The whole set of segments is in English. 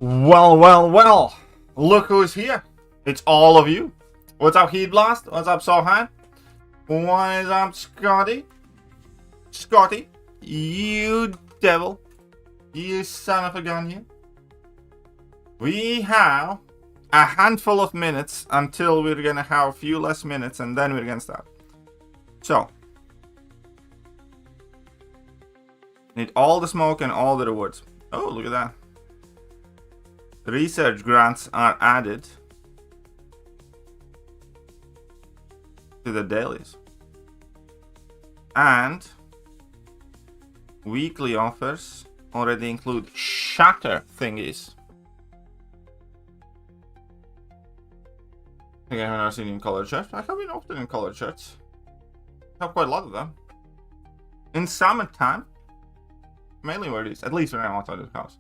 Well. Look who's here. It's all of you. What's up, Heat Blast? What's up, Sohan? What is up, Scotty? Scotty, you devil. You son of a gun here. We have a handful of minutes until we're gonna have a few less minutes and then we're gonna start. So, need all the smoke and all the rewards. Oh, look at that. Research grants are added to the dailies. And weekly offers already include shatter thingies. I think I have never seen you in colored shirts. I have been often in colored shirts. I have quite a lot of them. In summertime, mainly wear these, at least when I'm outside of the house.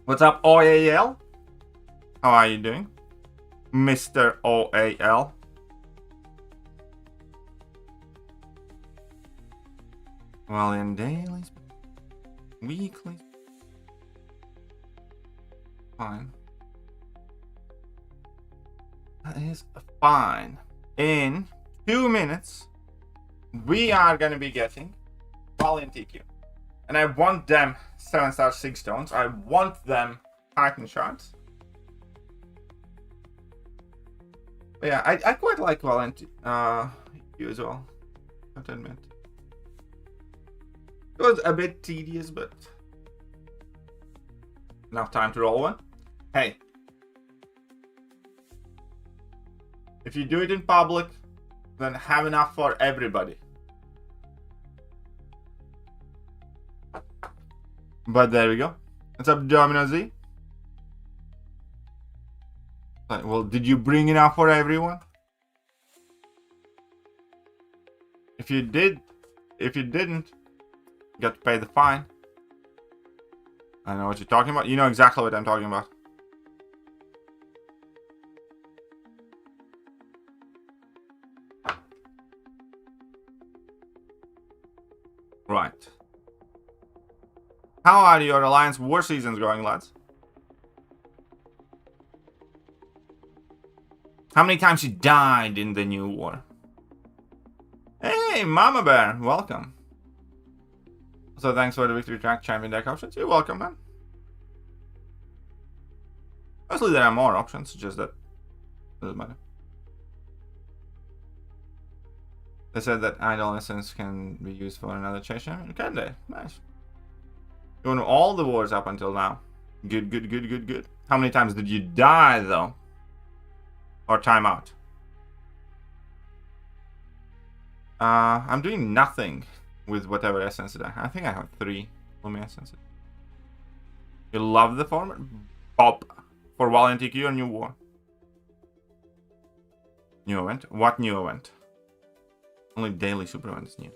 What's up, OAL? How are you doing, Mr. OAL? Valiant dailies, weekly. Fine. That is fine. In 2 minutes, we are going to be getting Valiant TQ. And I want them 7-star 6 stones. I want them Titan shards. But yeah, I quite like Valiant TQ as well. I have to admit. It was a bit tedious, but enough time to roll one. Hey, if you do it in public, then have enough for everybody. But there we go. What's up, Domino Z? Well, did you bring enough for everyone? If you didn't, you got to pay the fine. I know what you're talking about. You know exactly what I'm talking about. Right. How are your Alliance War seasons going, lads? How many times you died in the new war? Hey, Mama Bear, welcome. So thanks for the victory track champion deck options. You're welcome, man. Mostly there are more options, just that doesn't matter. They said that idolescence can be used for another chase champion. Can they? Nice. You won all the wars up until now. Good. How many times did you die, though? Or time out? I'm doing nothing with whatever essence that I think I have 3 Lumi essences. You love the format? Bob. For Valiant TQ or New War? New event? What new event? Only daily super event is new.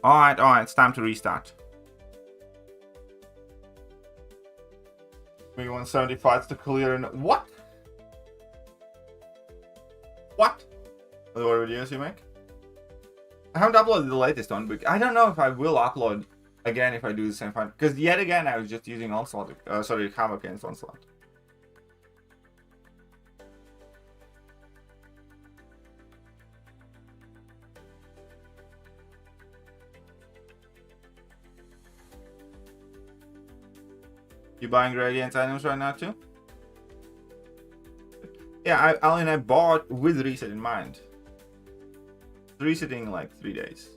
Alright, it's time to restart. We want 75 to clear and what? What? The more videos you make? I haven't uploaded the latest one, but I don't know if I will upload again if I do the same fight. Because yet again, I was just using Onslaught, Havoc against Onslaught. You buying Radiant items right now too? Yeah, I bought with reset in mind. Resetting in like 3 days.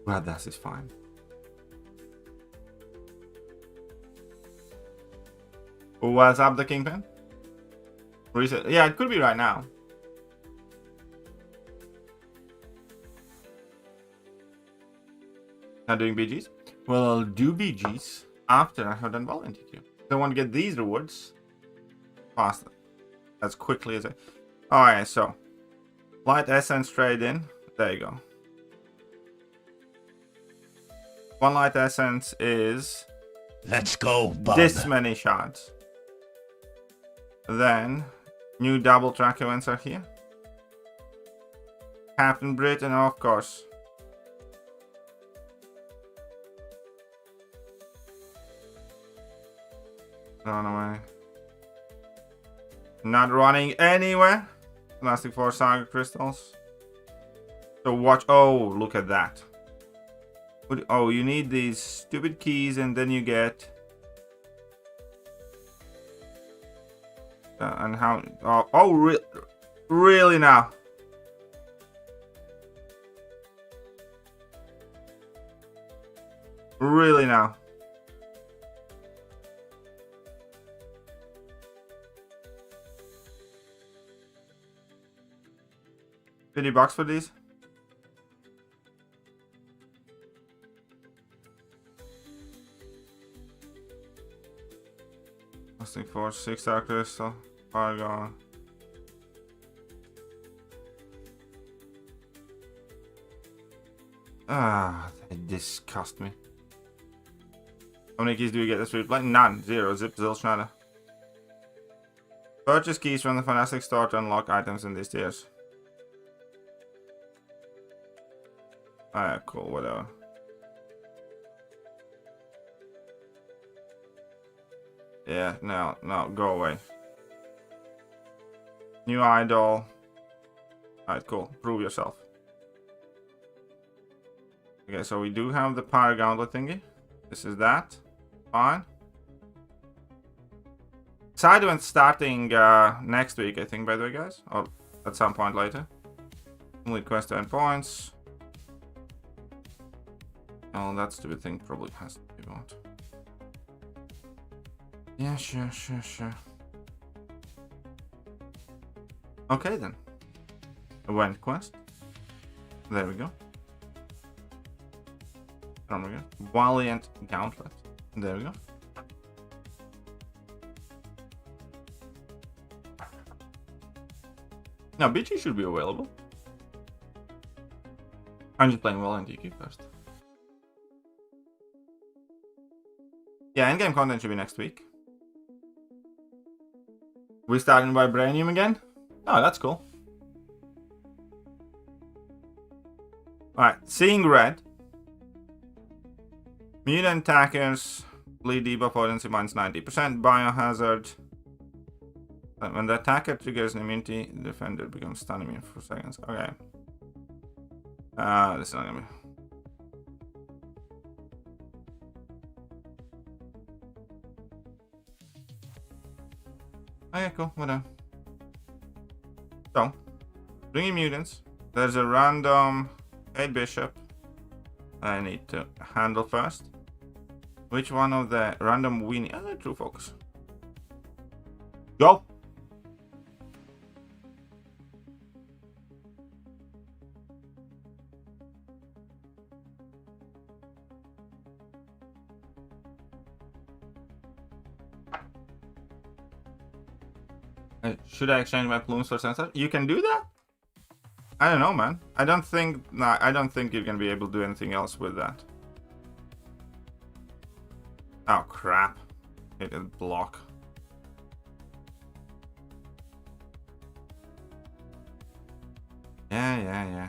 Well, that is fine. What's up, the Kingpin? Reset. Yeah, it could be right now. Not doing BGs? Well, I'll do BGs after I have done Valiant TQ. I want to get these rewards faster, as quickly as I. Alright, so light essence trade in. There you go. One light essence is Let's go, bub. This many shards. Then, new double track events are here. Captain Britain, of course. Run away. Not running anywhere. Plastic 4 Saga Crystals. So watch. Oh, look at that. Oh, you need these stupid keys and then you get... and how... really now? Really now? $50 for these? Plastic 4 6-star crystal. Paragon. Ah, that disgust me. How many keys do we get this week? Like none. 0. Zip, zilch, nada. Purchase keys from the Fantastic Store to unlock items in these tiers. Ah, cool, whatever. Yeah, no, go away. New idol. Alright, cool. Prove yourself. Okay, so we do have the power gauntlet thingy. This is that. Fine. Side event starting next week, I think, by the way, guys. Or at some point later. Only quest endpoints. Oh, that stupid thing probably has to be bought. Yeah, sure. Okay, then. Event quest. There we go. Valiant Gauntlet. There we go. Now, BG should be available. I'm just playing Valiant DQ first. Yeah, endgame content should be next week. We starting Vibranium again? Oh, that's cool. Alright, Seeing Red. Mutant attackers bleed debuff potency minus 90%. Biohazard. When the attacker triggers an immunity, the defender becomes stun immune for seconds. Okay. This is not gonna be. Okay, cool, whatever. So, bringing mutants. There's a random 8 bishop I need to handle first. Which one of the random we need? True focus. Go! Should I exchange my plumes for sensor? You can do that? I don't know, man. I don't think you're gonna be able to do anything else with that. Oh crap. Hit a block. Yeah. Yeah.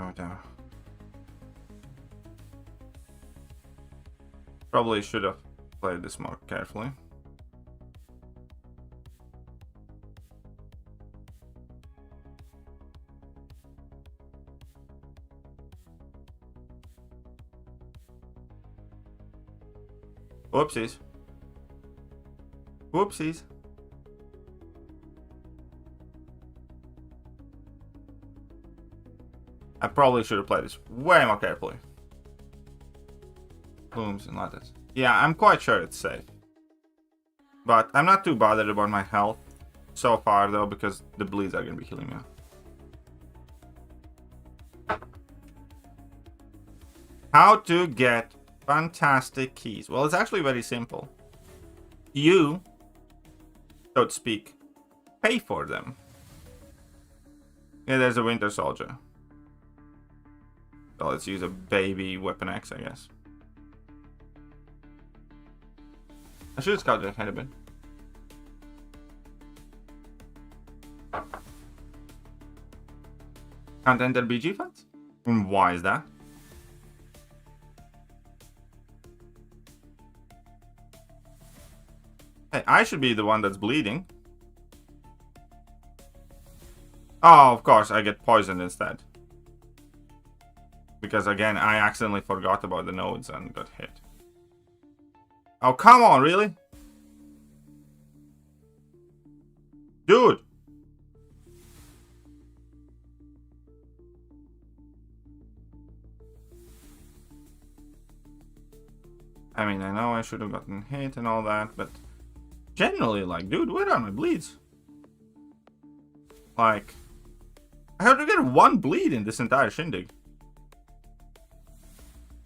Whatever. Probably should have played this more carefully. Whoopsies. Whoopsies. I probably should have played this way more carefully. Plumes and lattice. Yeah, I'm quite sure it's safe. But I'm not too bothered about my health so far though, because the bleeds are going to be healing me. How to get Fantastic keys. Well, it's actually very simple. You, so to speak, pay for them. Yeah, there's a Winter Soldier. So let's use a baby Weapon X, I guess. I should have scouted ahead a bit. Can't enter BG fights? And why is that? Hey, I should be the one that's bleeding. Oh, of course, I get poisoned instead. Because again, I accidentally forgot about the nodes and got hit. Oh, come on, really? Dude! I mean, I know I should have gotten hit and all that, but generally, like, dude, where are my bleeds? Like, I have to get one bleed in this entire shindig.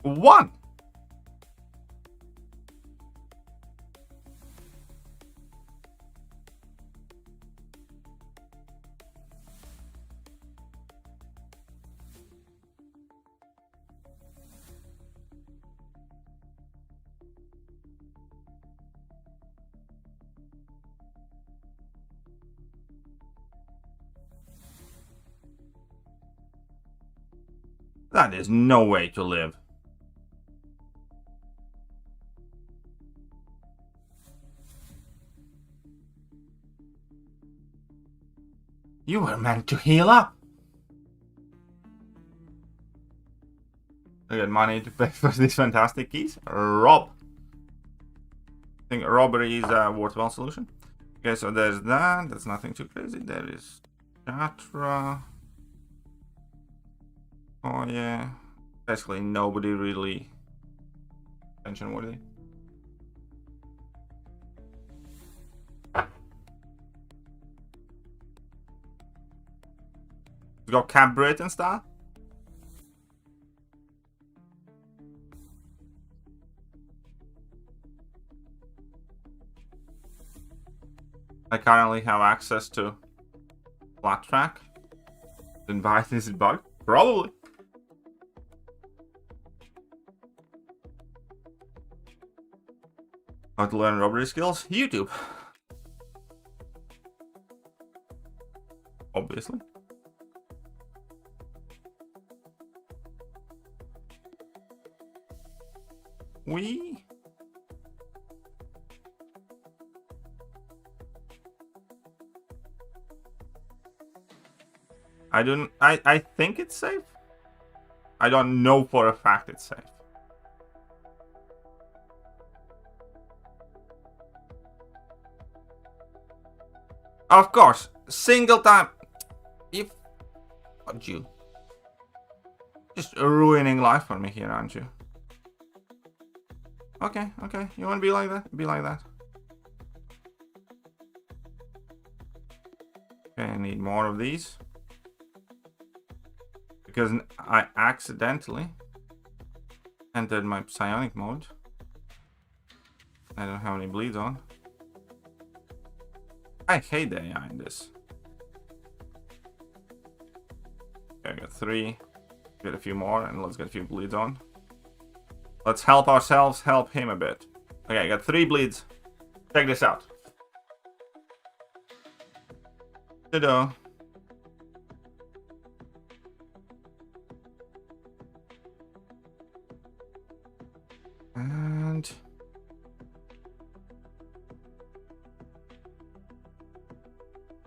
One! That is no way to live. You were meant to heal up. I get money to pay for these fantastic keys. Rob. I think robbery is a worthwhile solution. Okay, so there's that. That's nothing too crazy. There is Chatra. Oh yeah. Basically nobody really attention worthy. We got Cap Britain style. I currently have access to flat track. Then why is it bug? Probably. How to learn robbery skills? YouTube. Obviously. I think it's safe. I don't know for a fact it's safe. Of course, single time. If what you just ruining life for me here, aren't you? Okay, okay. You want to be like that? Be like that. Okay, I need more of these. Because I accidentally entered my psionic mode. I don't have any bleeds on. I hate the AI in this. Okay, I got 3. Get a few more and let's get a few bleeds on. Let's help ourselves, help him a bit. Okay, I got 3 bleeds. Check this out. Ta-da.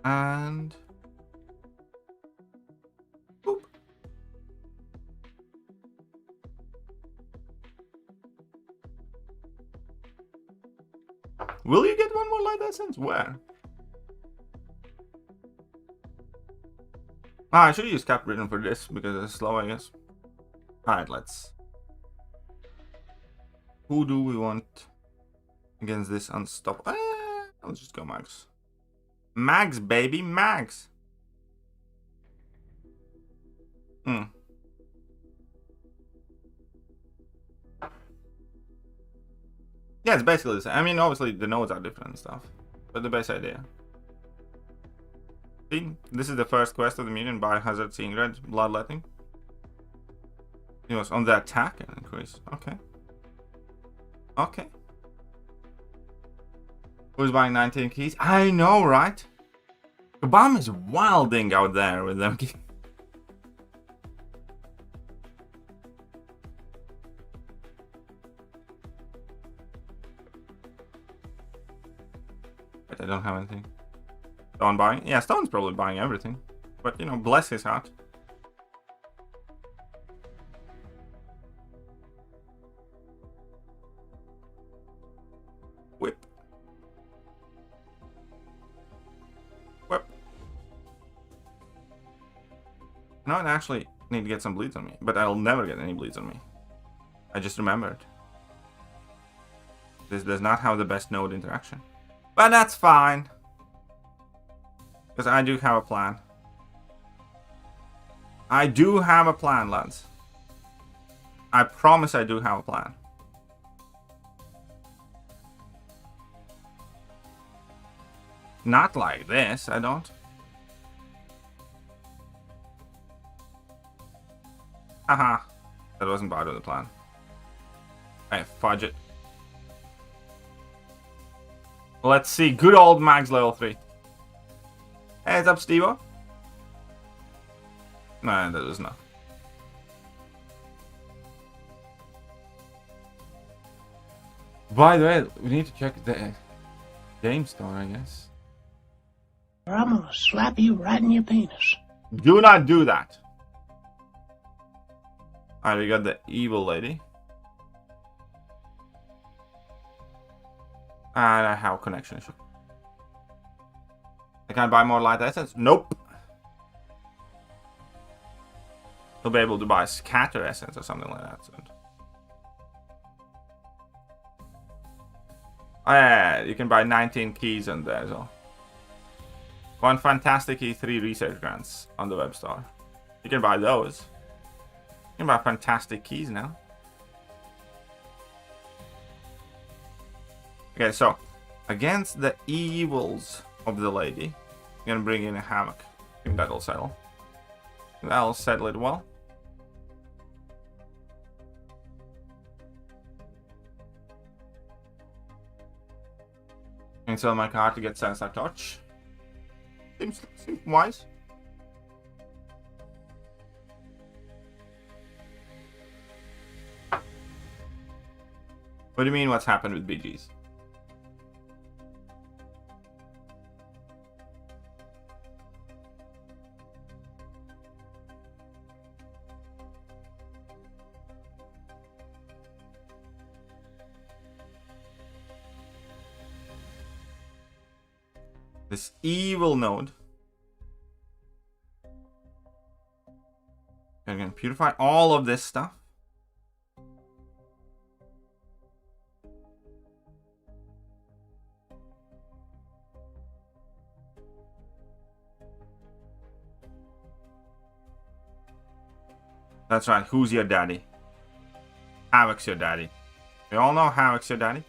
And boop. Will you get one more light essence? Where? I should use Cap Britain for this because it's slow, I guess. Alright, let's. Who do we want against this unstoppable? Let's just go Max. Max, baby, Max. Yeah, it's basically the same. I mean, obviously the nodes are different and stuff, but the base idea. See, this is the first quest of the mission: Biohazard Seeing Red, Bloodletting. It was on the attack and increase. Okay. Okay. Who's buying 19 keys? I know, right? The bomb is wilding out there with them. But I don't have anything. Stone buying? Yeah, Stone's probably buying everything. But, you know, bless his heart. Whip. Whip. No, I actually need to get some bleeds on me. But I'll never get any bleeds on me. I just remembered. This does not have the best node interaction. But that's fine. Because I do have a plan. I do have a plan, lads. I promise I do have a plan. Not like this, I don't. Haha. That wasn't part of the plan. Hey, fudge it. Let's see. Good old Mags level 3. Hey, it's up, Stevo. Nah, that was not. By the way, we need to check the game store, I guess. Or I'm gonna slap you right in your penis. Do not do that. Alright, we got the evil lady. And I have connection issue. I can't buy more light essence? Nope. He'll be able to buy scatter essence or something like that soon. Oh yeah, you can buy 19 keys on there as well. One fantastic key, 3 research grants on the web store. You can buy those. You can buy fantastic keys now. Okay, so against the evils of the lady, I'm gonna bring in a Havoc. I think that'll settle. That'll settle it well. And sell my card to get Sensor Touch. Seems wise. What do you mean what's happened with BGs? This evil node. I'm gonna purify all of this stuff. That's right. Who's your daddy? Havoc's your daddy. We all know Havoc's your daddy.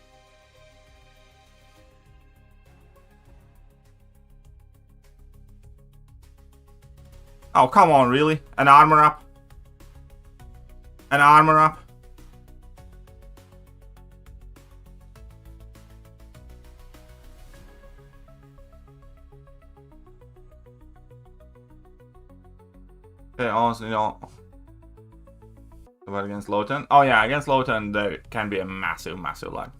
Oh, come on, really? An armor up? An armor up? Okay, honestly, no. What against Lotan? Oh yeah, against Lotan there can be a massive, massive lag.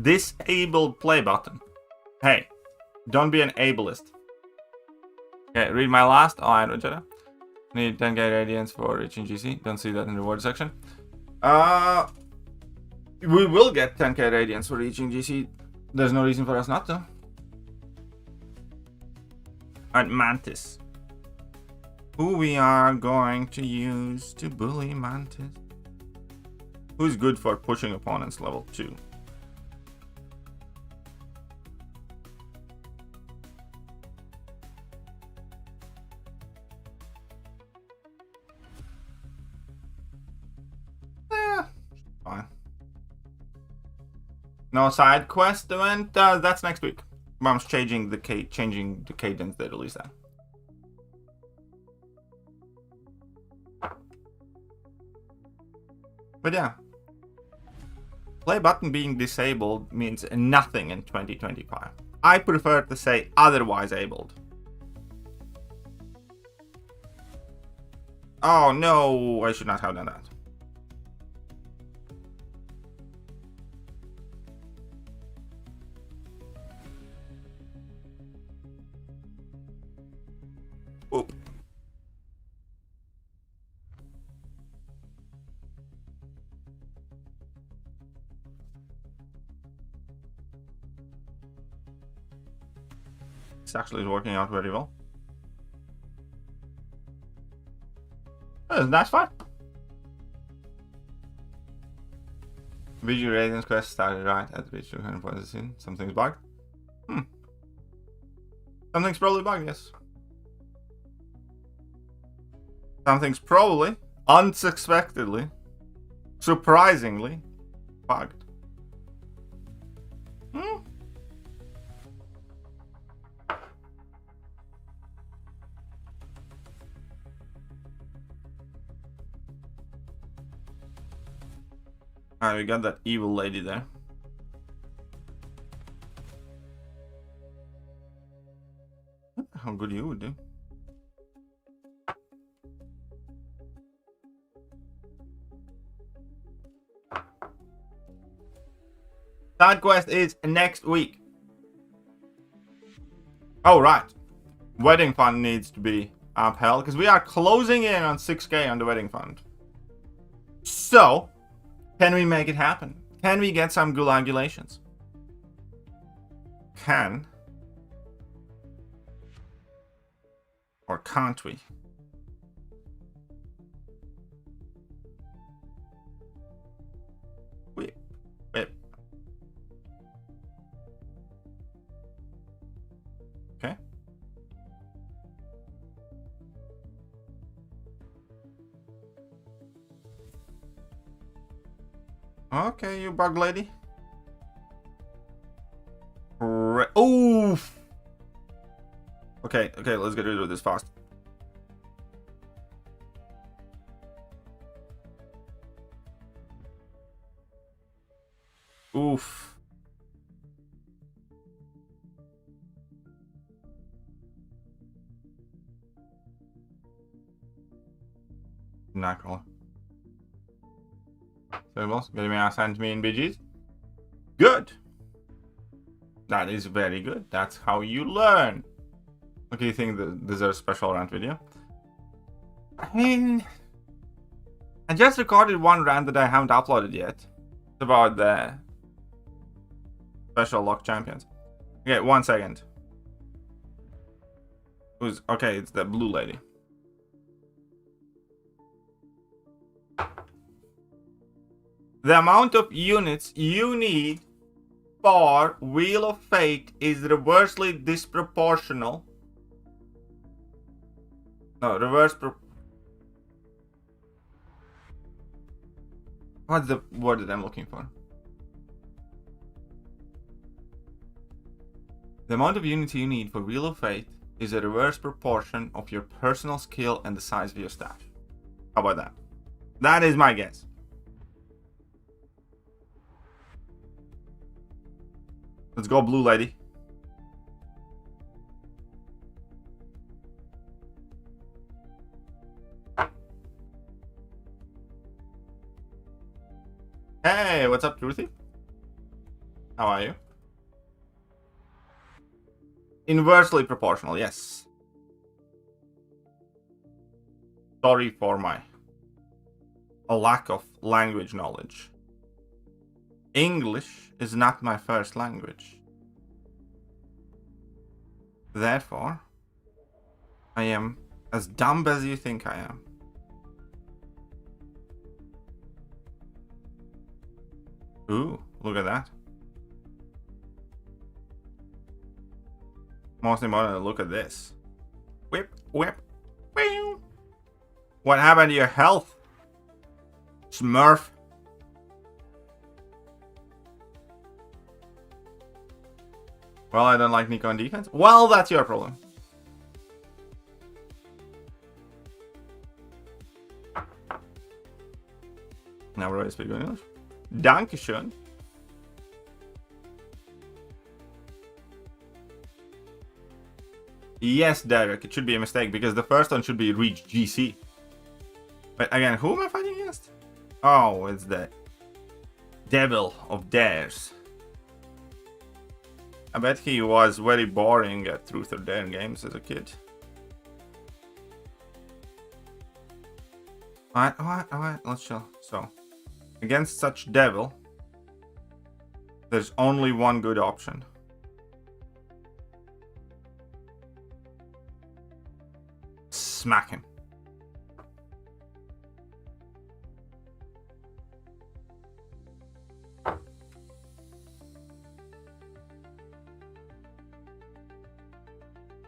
Disable play button. Hey, don't be an ableist. Okay, read my last. Oh, I know, Jedi. Need 10k radiance for reaching GC. Don't see that in the reward section. We will get 10k radiance for reaching GC. There's no reason for us not to. Alright, Mantis. Who we are going to use to bully Mantis? Who's good for pushing opponents level 2? No side quest event. That's next week. Mom's changing the cadence they release that. But yeah, play button being disabled means nothing in 2025. I prefer to say otherwise abled. Oh no, I should not have done that. Oop. This actually is working out very well. That's fine. Video ratings quest started right at which you can put this in. Something's bugged. Something's probably bugged, yes. Something's probably, unsuspectedly, surprisingly, bugged. Alright, we got that evil lady there. How good you would do. Side quest is next week. Oh, right. Wedding fund needs to be upheld because we are closing in on 6K on the wedding fund. So, can we make it happen? Can we get some gulagulations? Can or can't we? Whip. Okay. Okay, you bug lady. Oof. Okay, let's get rid of this fast. Oof. Nightcrawler. Boss, getting me assigned to me in BGs. Good. That is very good. That's how you learn. Okay, you think that this is a special rant video? I mean, I just recorded one rant that I haven't uploaded yet. It's about the special lock champions. Okay, 1 second. Who's okay? It's the blue lady. The amount of units you need for Wheel of Fate is reversely disproportional. No, what's the word that I'm looking for? The amount of units you need for Wheel of Fate is a reverse proportion of your personal skill and the size of your stash. How about that? That is my guess. Let's go, blue lady. Hey, what's up, Truthy? How are you? Inversely proportional, yes. Sorry for my lack of language knowledge. English is not my first language. Therefore, I am as dumb as you think I am. Ooh, look at that. Most important, look at this. Whip, whip, whip. What happened to your health, Smurf? Well, I don't like Nico on defense. Well, that's your problem. Now we're ready to speak English. Dankeschön. Yes, Derek, it should be a mistake because the first one should be reach GC. But again, who am I fighting against? Oh, it's the Devil of Dares. I bet he was very boring at Truth or Dare games as a kid. Alright, let's chill. So, against such devil, there's only one good option. Smack him.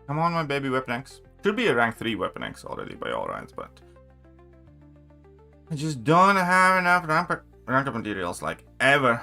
Come on, my baby Weapon X. Should be a rank 3 Weapon X already by all rights, but I just don't have enough rank up materials, like, ever.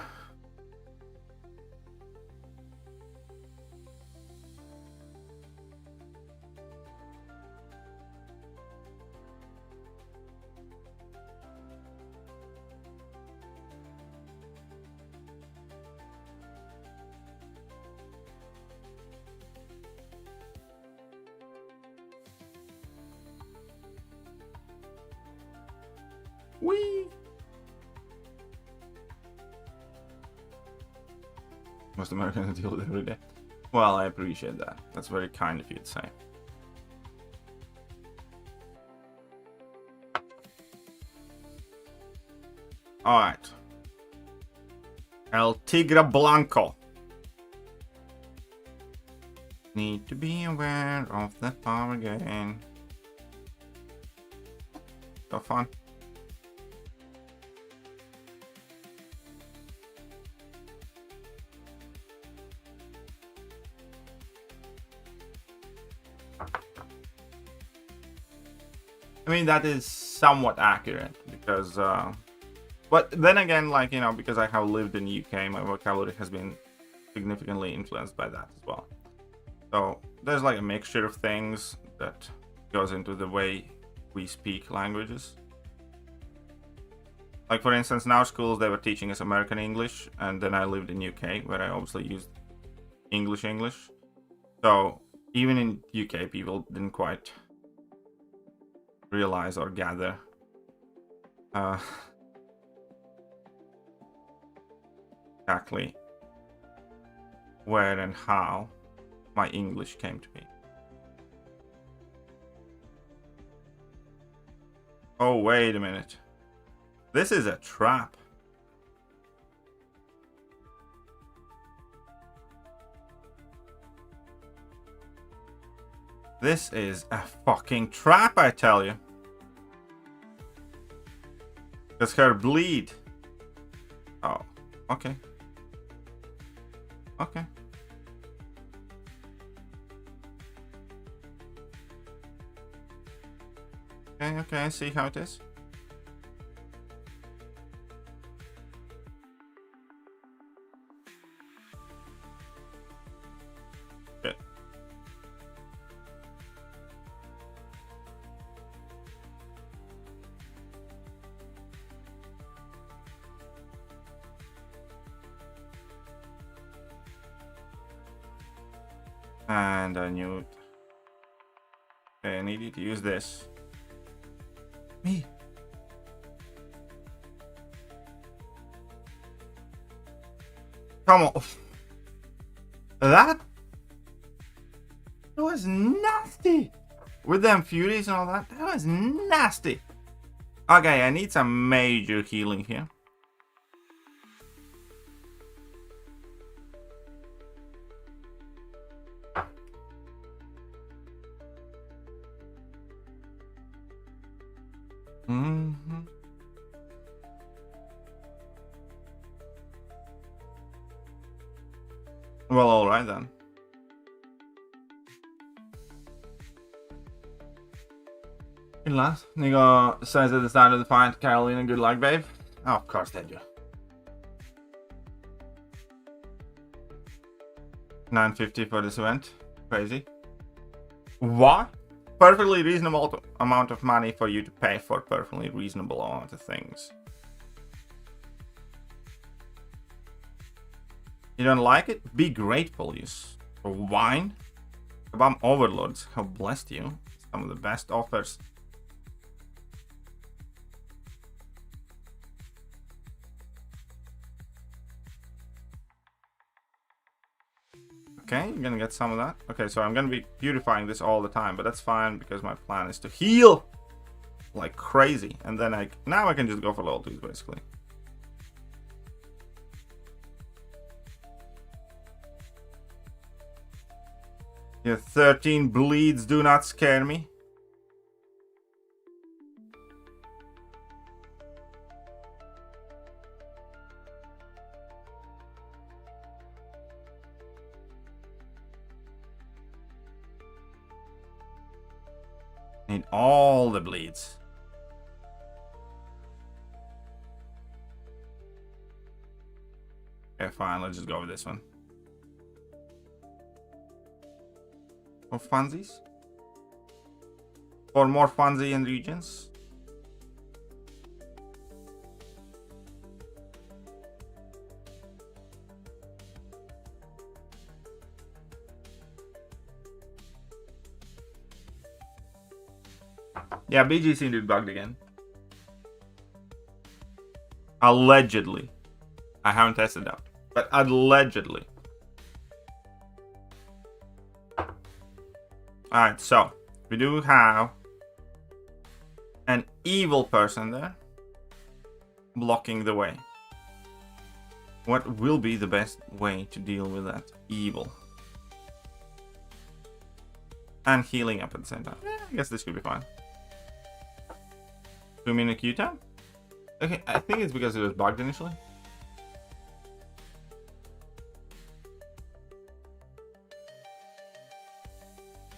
Whee! Most Americans deal with it every day. Well, I appreciate that. That's very kind of you to say. Alright. El Tigre Blanco. Need to be aware of the power gain. So fun. I mean, that is somewhat accurate because, but then again, like, you know, because I have lived in the UK, my vocabulary has been significantly influenced by that as well. So there's like a mixture of things that goes into the way we speak languages. Like, for instance, in our schools, they were teaching us American English, and then I lived in UK, where I obviously used English. So even in UK, people didn't quite realize or gather exactly where and how my English came to be. Oh, wait a minute. This is a trap. This is a fucking trap, I tell you. Does her bleed? Oh, okay. Okay. Okay, I see how it is. Good. And I knew it. Okay, I needed to use this. Me. Come on. That was nasty. With them furies and all that. That was nasty. Okay, I need some major healing here. Well, alright then. Good lad. Nico says at the start of the fight, Carolina, good luck, babe. Oh, of course they do. 950 for this event. Crazy. What? Perfectly reasonable amount of money for you to pay for perfectly reasonable amount of things. You don't like it? Be grateful, you wine. Kabam overlords have blessed you. Some of the best offers. Okay, you're gonna get some of that. Okay, so I'm gonna be beautifying this all the time, but that's fine because my plan is to heal like crazy. And then now I can just go for level 2s basically. Your 13 bleeds do not scare me. Need all the bleeds. Okay, fine. Let's just go with this one. More funsies? For more funzy and regions? Yeah, BG seemed to be bugged again. Allegedly. I haven't tested it out, but allegedly. Alright, so we do have an evil person there blocking the way. What will be the best way to deal with that evil? And healing up at the same time. Yeah, I guess this could be fine. 2-minute Q time? Okay, I think it's because it was bugged initially.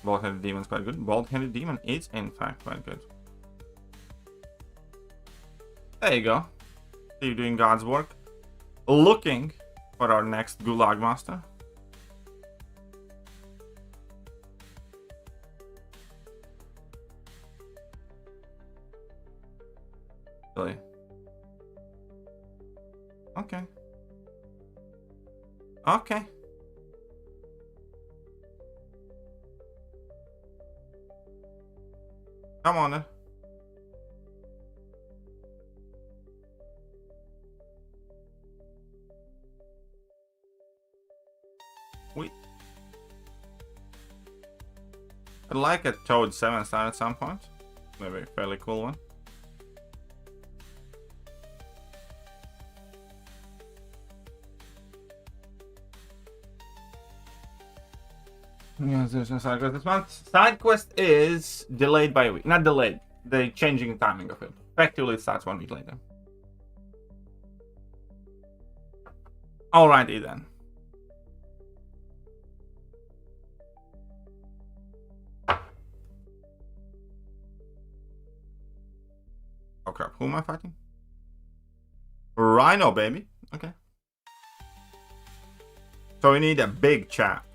Bald-headed demon's quite good. Bald-headed demon is in fact quite good. There you go. So you're doing God's work. Looking for our next Gulag Master. Really? Okay. Okay. Come on then. I'd like a Toad 7-star at some point. Maybe a fairly cool one. Yes, there's no side quest this month. Side quest is delayed by a week. Not delayed. The changing timing of it. Effectively, it starts 1 week later. Alrighty then. Oh crap, who am I fighting? Rhino, baby. Okay. So we need a big chap.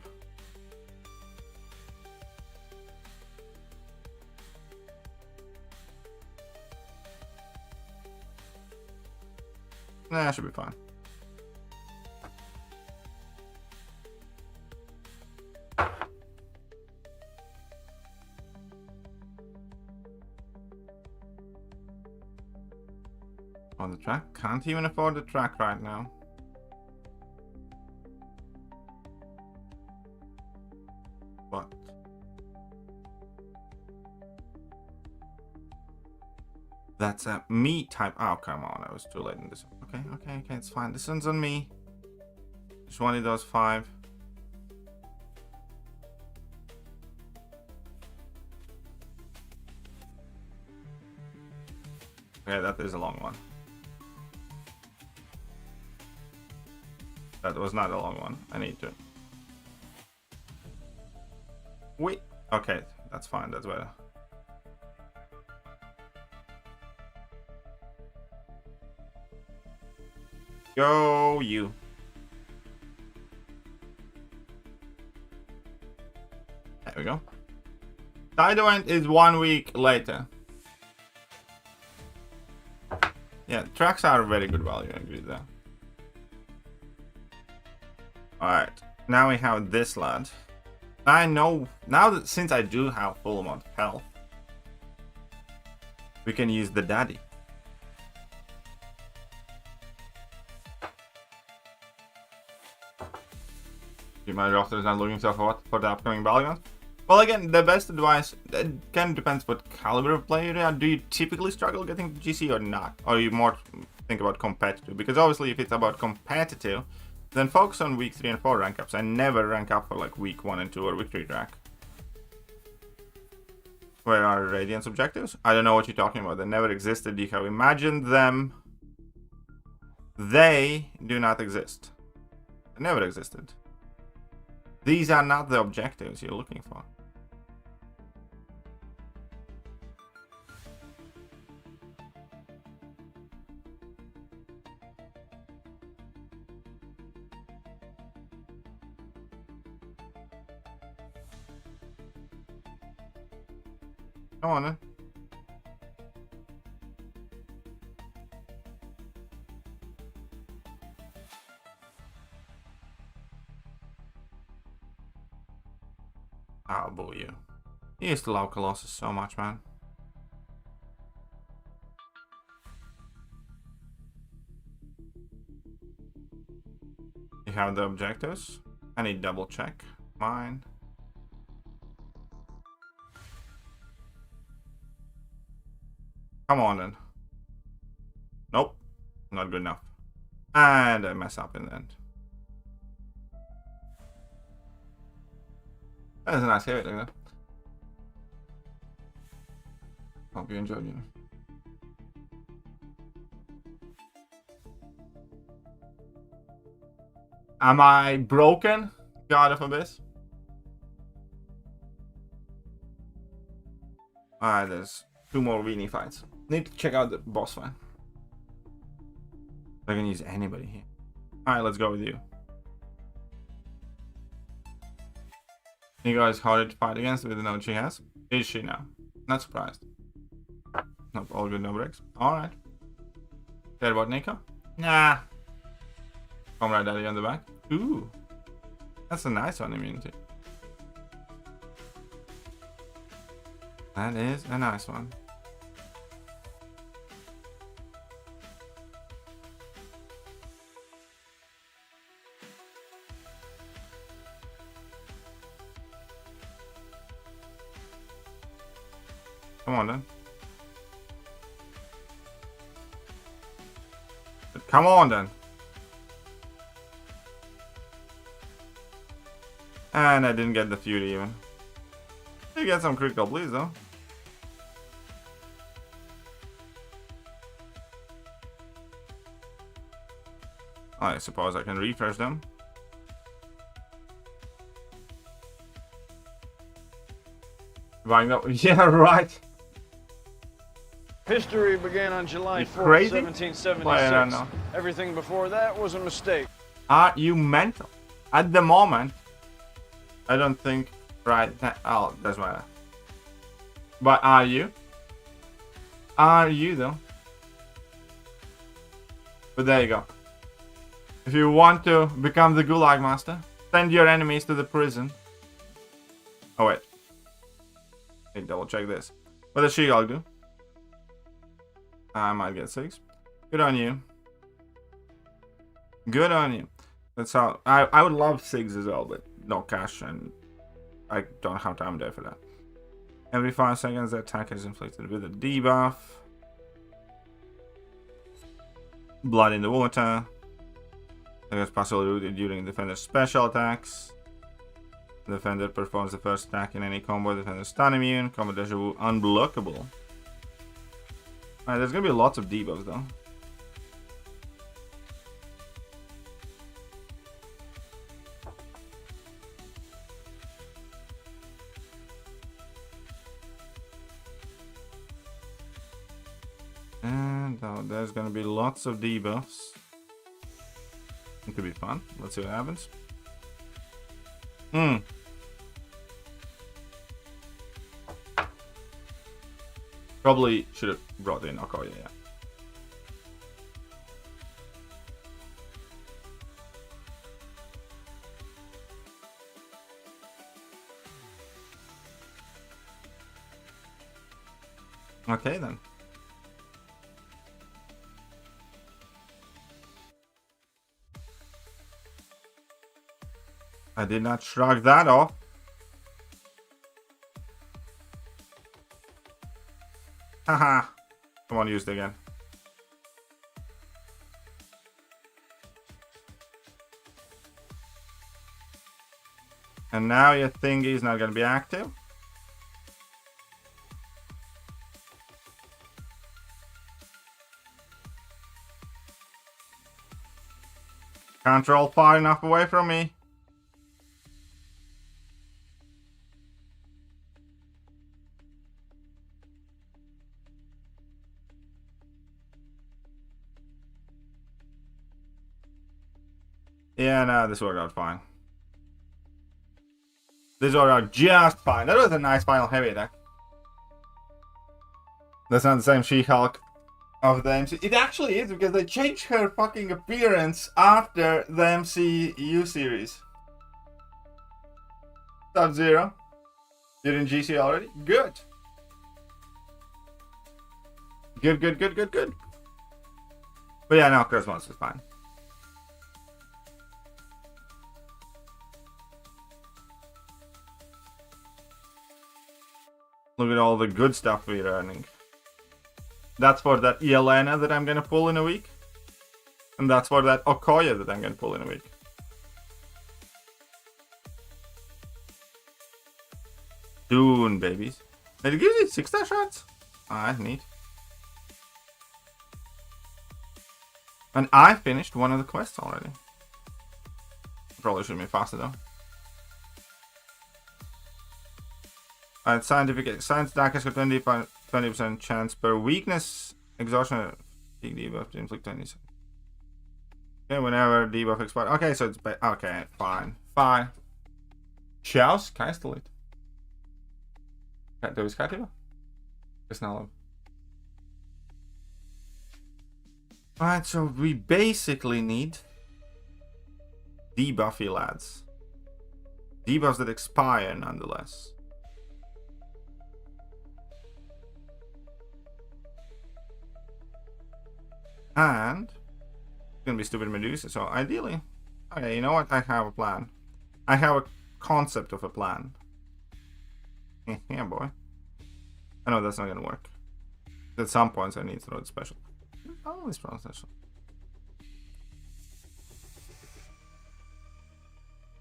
Nah, should be fine. On the track? Can't even afford the track right now. What? That's a me type. Oh, come on. I was too late in this. Okay, it's fine. This one's on me. Just one of those 5. Okay, that is a long one. That was not a long one. I need to. Wait. Okay, that's fine. That's better. Go you. idont is 1 week later. Yeah, tracks are very good value, I agree with that. Alright, now we have this lad. I know, now that since I do have full amount of health, we can use the daddy. My roster is not looking so hot for the upcoming Battlegrounds. Well, again, the best advice, it kind of depends what caliber of player you are. Do you typically struggle getting GC or not? Or you more think about competitive? Because obviously if it's about competitive, then focus on week 3 and 4 rank ups and never rank up for like week 1 and 2 or victory track. Where are Radiance objectives? I don't know what you're talking about. They never existed. You have imagined them. They do not exist. They never existed. These are not the objectives you're looking for. Come on then. I'll boo you. You used to love Colossus so much, man. You have the objectives. I need double check mine. Come on then. Nope. Not good enough. And I mess up in the end. That's a nice hit, look at that. Hope you enjoyed it. Am I broken, God of Abyss? Alright, there's 2 more weenie fights. Need to check out the boss fight. I can use anybody here. Alright, let's go with you. You guys harder to fight against with the note she has? Is she now? Not surprised. Nope, all good, no breaks. Alright. Care about Nico? Nah. Comrade Daddy on the back. Ooh. That's a nice one, immunity. That is a nice one. Come on then. Come on then. And I didn't get the Fury even. You get some critical please though. I suppose I can refresh them. Buying up. Yeah, right. History began on July 4th, 1776. Everything before that was a mistake. Are you mental? At the moment, I don't think. Right. Oh, that's why. But are you? Are you though? But there you go. If you want to become the Gulag Master, send your enemies to the prison. Oh wait. Let me double check this. What does She-Hulk do? I might get 6. Good on you. Good on you. That's how I would love 6 as well, but no cash and I don't have time there for that. Every 5 seconds the attack is inflicted with a debuff. Blood in the water. It's possibly rooted during defender's special attacks. The defender performs the first attack in any combo. Defender stun immune. Combo deja vu unblockable. Alright, there's gonna be lots of debuffs though. And there's gonna be lots of debuffs. It could be fun. Let's see what happens. Probably should have brought in Okoye, yeah. Okay then. I did not shrug that off. Haha. Come on, use it again. And now your thingy is not going to be active. Can't roll far enough away from me. Yeah, no, this worked out fine. This worked out just fine. That was a nice final heavy attack. That's not the same She-Hulk of the MC. It actually is, because they changed her fucking appearance after the MCU series. Sub-Zero. You're in GC already? Good. Good, good, good, good, good. But yeah, no, Cosmos is fine. Look at all the good stuff we're earning. That's for that Yelena that I'm gonna pull in a week. And that's for that Okoye that I'm gonna pull in a week. Soon, babies. Did it give you 6-star shots? Ah, neat. And I finished one of the quests already. Probably should be faster though. Alright, science attack has got 20% chance per weakness, exhaustion, big debuff to inflict 20. Okay, whenever debuff expires. Okay, so it's okay, fine. Fine. Chels? Can I still eat? Do we skydive? It's not love. Alright, so we basically need debuffy lads. Debuffs that expire nonetheless. And it's gonna be stupid Medusa, so ideally, okay, you know what? I have a plan. I have a concept of a plan. Yeah, boy. I know that's not gonna work. At some points, I need to throw it special. Oh, this one special.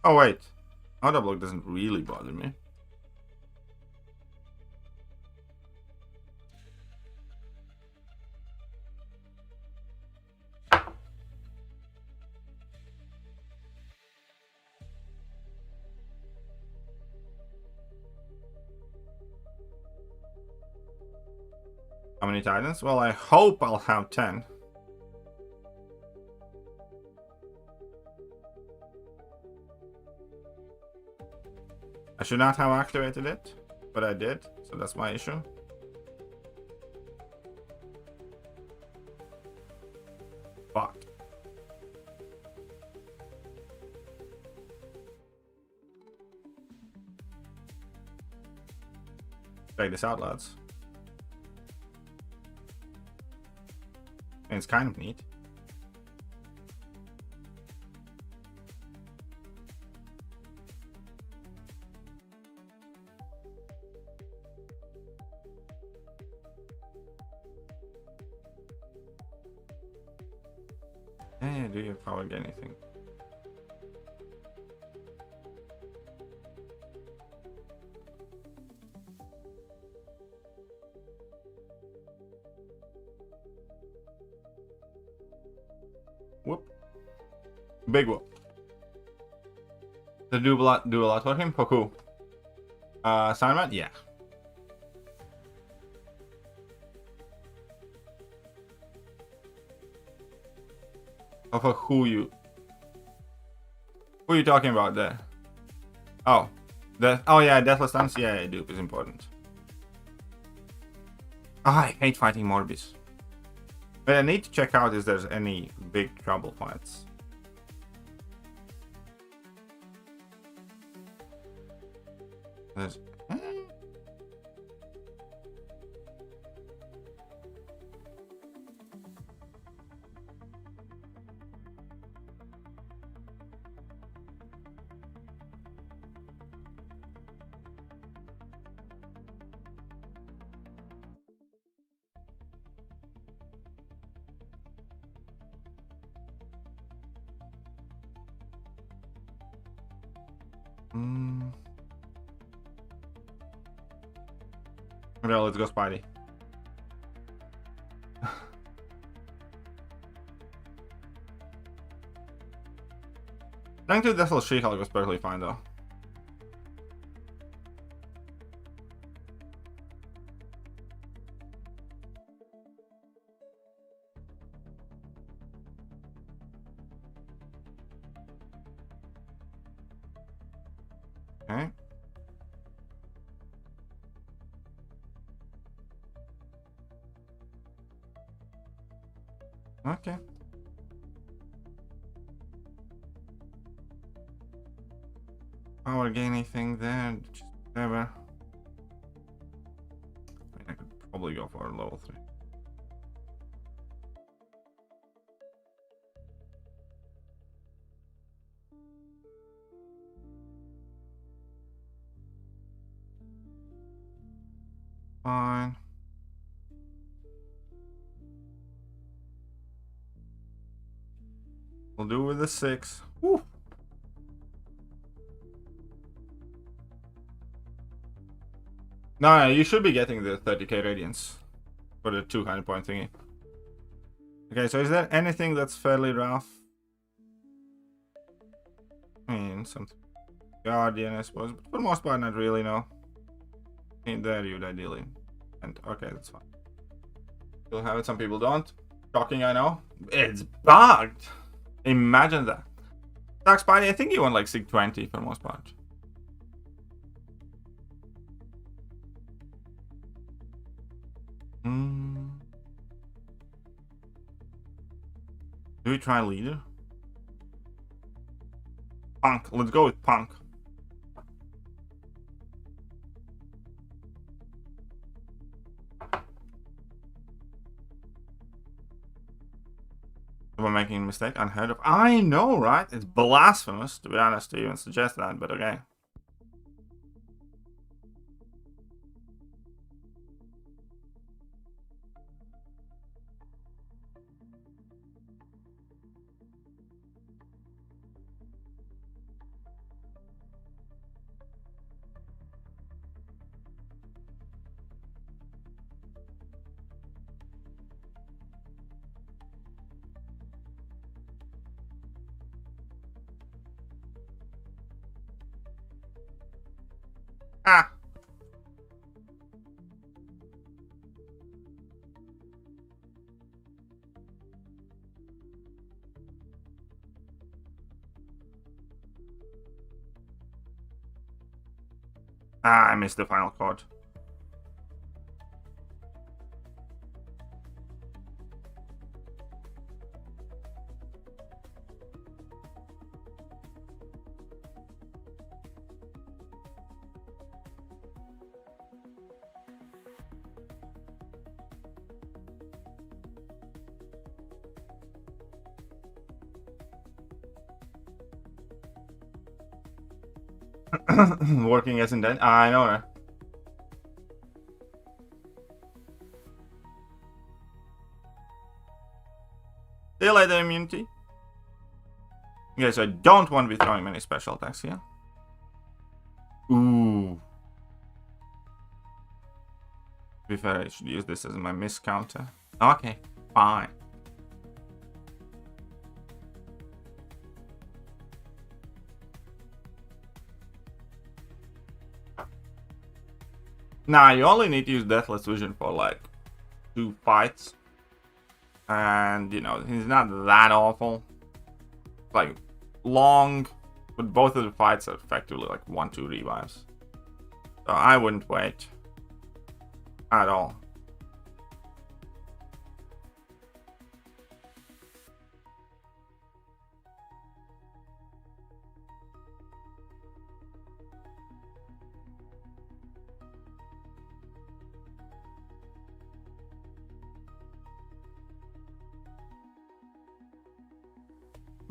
Oh wait, auto block doesn't really bother me. How many titans? Well, I hope I'll have 10. I should not have activated it, but I did, so that's my issue. Fuck. Check this out, lads. And it's kind of neat. Hey, do you power get anything? Whoop. Big whoop. Does it do a lot for him? Poku. Assignment? Yeah. Of who you talking about there? Oh, yeah, Deathless Stance. Yeah, dupe is important. I hate fighting Morbis. But I need to check out if there's any big trouble fights. There's... Okay, let's go Spidey. Rank 2 Deathless She-Hulk was perfectly fine though. Okay. Okay. Power gaining thing there, just never. I mean, I could probably go for a level 3. Fine. We'll do with the 6. Woo. No, you should be getting the 30k radiance for the 200 point thingy. Okay, so is there anything that's fairly rough? I mean, something. Guardian, I suppose, but for the most part, not really, no. In there, you'd ideally. And okay, that's fine. You'll have it, some people don't. Shocking, I know. It's bugged! Imagine that. Dark Spidey, I think you want like Sig 20 for the most part. Do we try leader? Punk. Let's go with Punk. We're making a mistake, unheard of. I know, right? It's blasphemous, to be honest, to even suggest that, but okay. Ah. Ah, I missed the final chord. Working as intended. I know her. Delay the immunity. Okay, so I don't want to be throwing many special attacks here. Ooh. To be fair, I should use this as my miss counter. Okay, fine. Nah, you only need to use Deathless Vision for like 2 fights. And, you know, he's not that awful. Like, long, but both of the fights are effectively like 1-2 revives. So I wouldn't wait at all.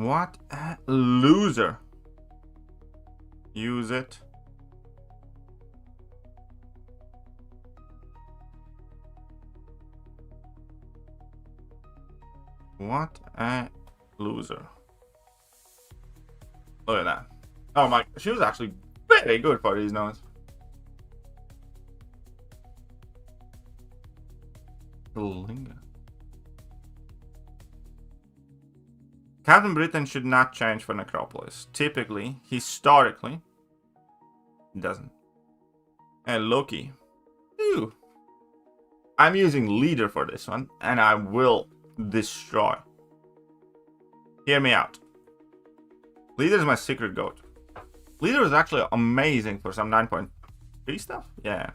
What a loser. Use it. What a loser. Look at that. Oh my, she was actually very good for these notes. Linger. Captain Britain should not change for Necropolis. Typically, historically, it doesn't. And Loki. Ew. I'm using leader for this one, and I will destroy. Hear me out. Leader is my secret goat. Leader is actually amazing for some 9.3 stuff. Yeah.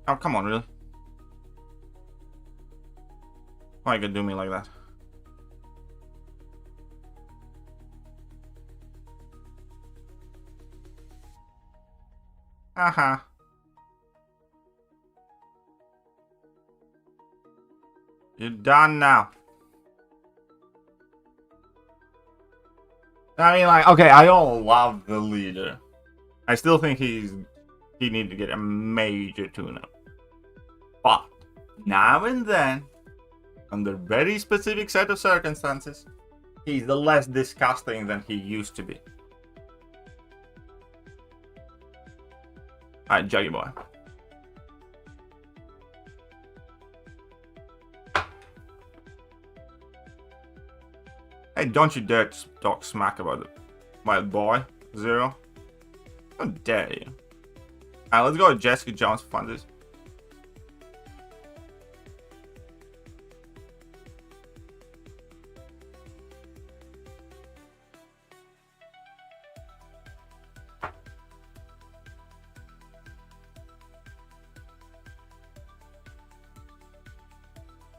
Oh, come on, really? Why you gonna do me like that? Haha. You're done now. I mean, like, okay, I don't love the leader. I still think he needs to get a major tune-up. But now and then, under very specific set of circumstances, he's the less disgusting than he used to be. Alright, Juggy Boy. Hey, don't you dare talk smack about my boy, Zero. How dare you? Alright, let's go with Jessica Jones for funsies.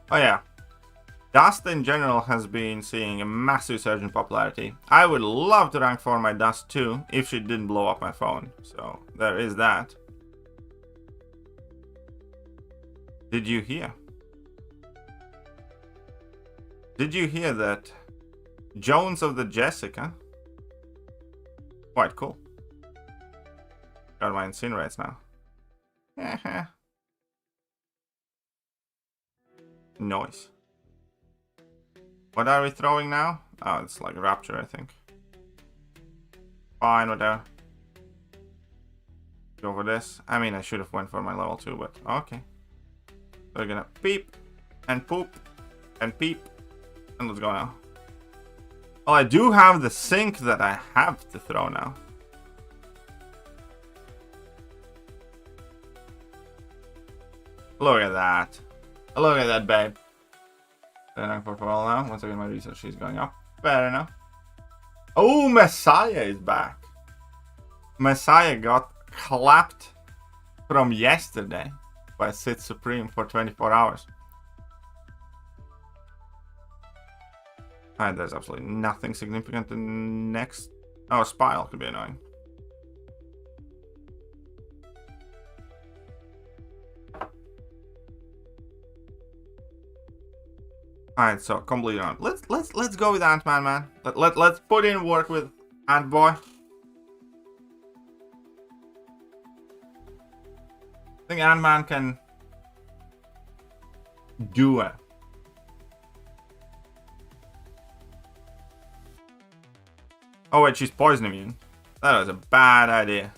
Oh yeah, Dust in general has been seeing a massive surge in popularity. I would love to rank for my Dust too, if she didn't blow up my phone. So there is that. Did you hear? Did you hear that Jones of the Jessica? Quite cool. Got my incinerates now. Noise. What are we throwing now? Oh, it's like Rapture, I think. Fine, whatever. Go for this. I mean, I should have went for my level 2, but okay. We're gonna peep and poop and peep. And let's go now. Well, I do have the sink that I have to throw now. Look at that. Look at that, babe. For a while now. Once again, my research is going up. Fair enough. Oh, Messiah is back. Messiah got clapped from yesterday by Sith Supreme for 24 hours. Alright, there's absolutely nothing significant in next. Oh, Spile could be annoying. Alright, so complete on. Let's go with Ant-Man, man. Let's put in work with Ant-Boy. I think Ant-Man can do it. Oh wait, she's poison immune. That was a bad idea.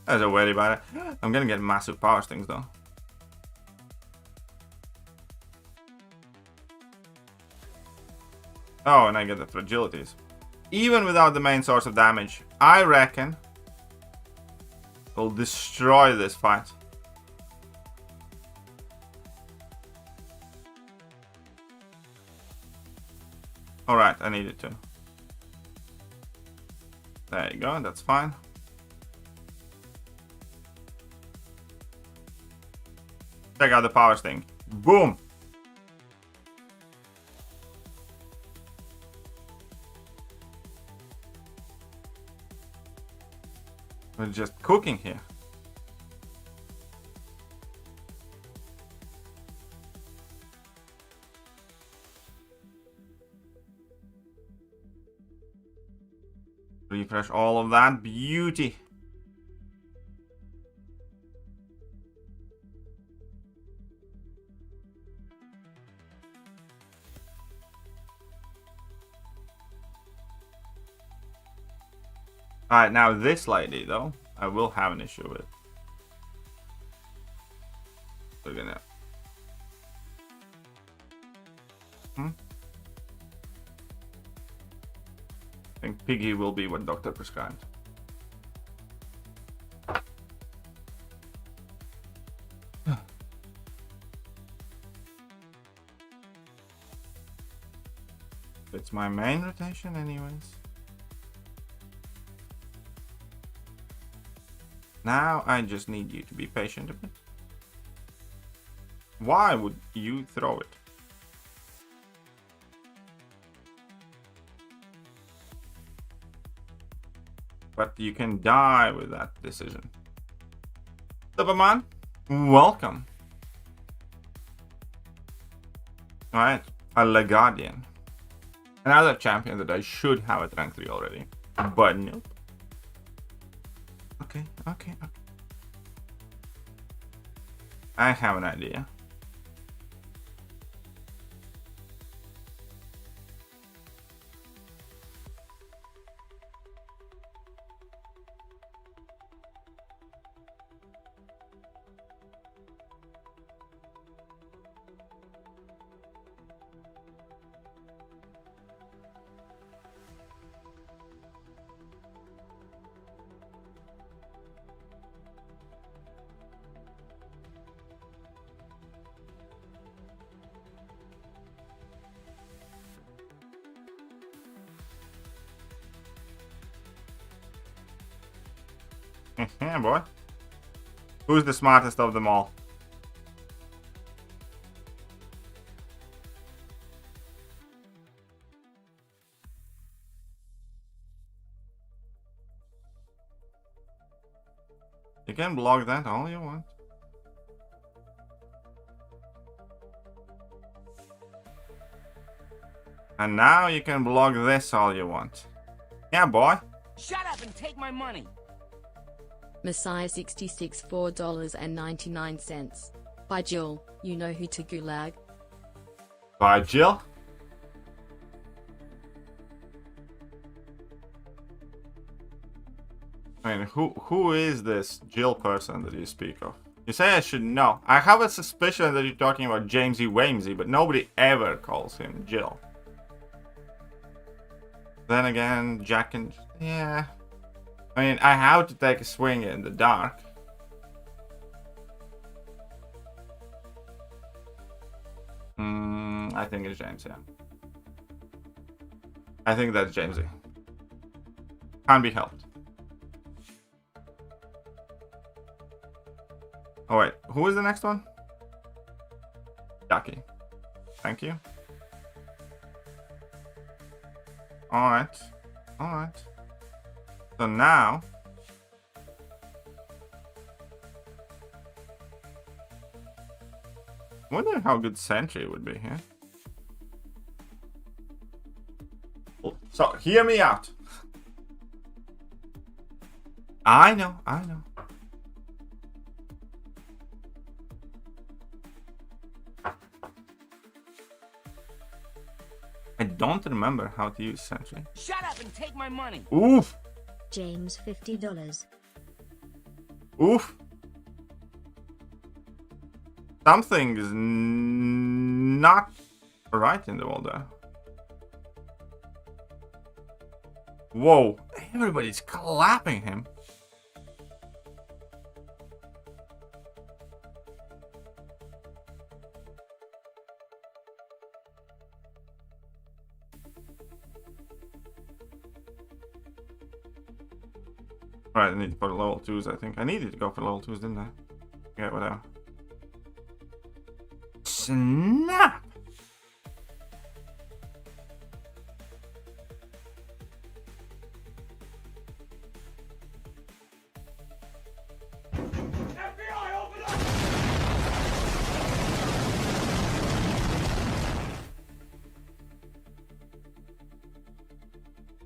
That was a very bad idea. I'm gonna get massive power stings though. Oh, and I get the fragilities. Even without the main source of damage, I reckon we'll destroy this fight. Alright, I needed to. There you go, that's fine. Check out the power sting. Boom! We're just cooking here. Refresh all of that beauty. Alright, now this lady, though, I will have an issue with. We're gonna... I think Piggy will be what Doctor prescribed. It's my main rotation anyways. Now I just need you to be patient a bit. Why would you throw it? But you can die with that decision. Superman, welcome. Alright, a Legadian. Another champion that I should have at rank 3 already. But nope. Okay. I have an idea. Yeah, boy. Who's the smartest of them all? You can block that all you want. And now you can block this all you want. Yeah, boy. Shut up and take my money. Messiah 66 $4.99. By Jill, you know who to gulag. By Jill? I mean, who is this Jill person that you speak of? You say I should know. I have a suspicion that you're talking about Jamesy Wamesy, but nobody ever calls him Jill. Then again, Jack and... yeah. I mean, I have to take a swing in the dark. I think it's James, yeah. I think that's Jamesy. Can't be helped. Oh wait, who is the next one? Jackie. Thank you. Alright. Alright. So now... I wonder how good Sentry would be here. So, hear me out. I know. I don't remember how to use Sentry. Shut up and take my money. Oof. James $50. Oof. Something is not right in the world there. Whoa, everybody's clapping him. Right, I need for level 2s, I think. I needed to go for level 2s, didn't I? Yeah, whatever. Snap!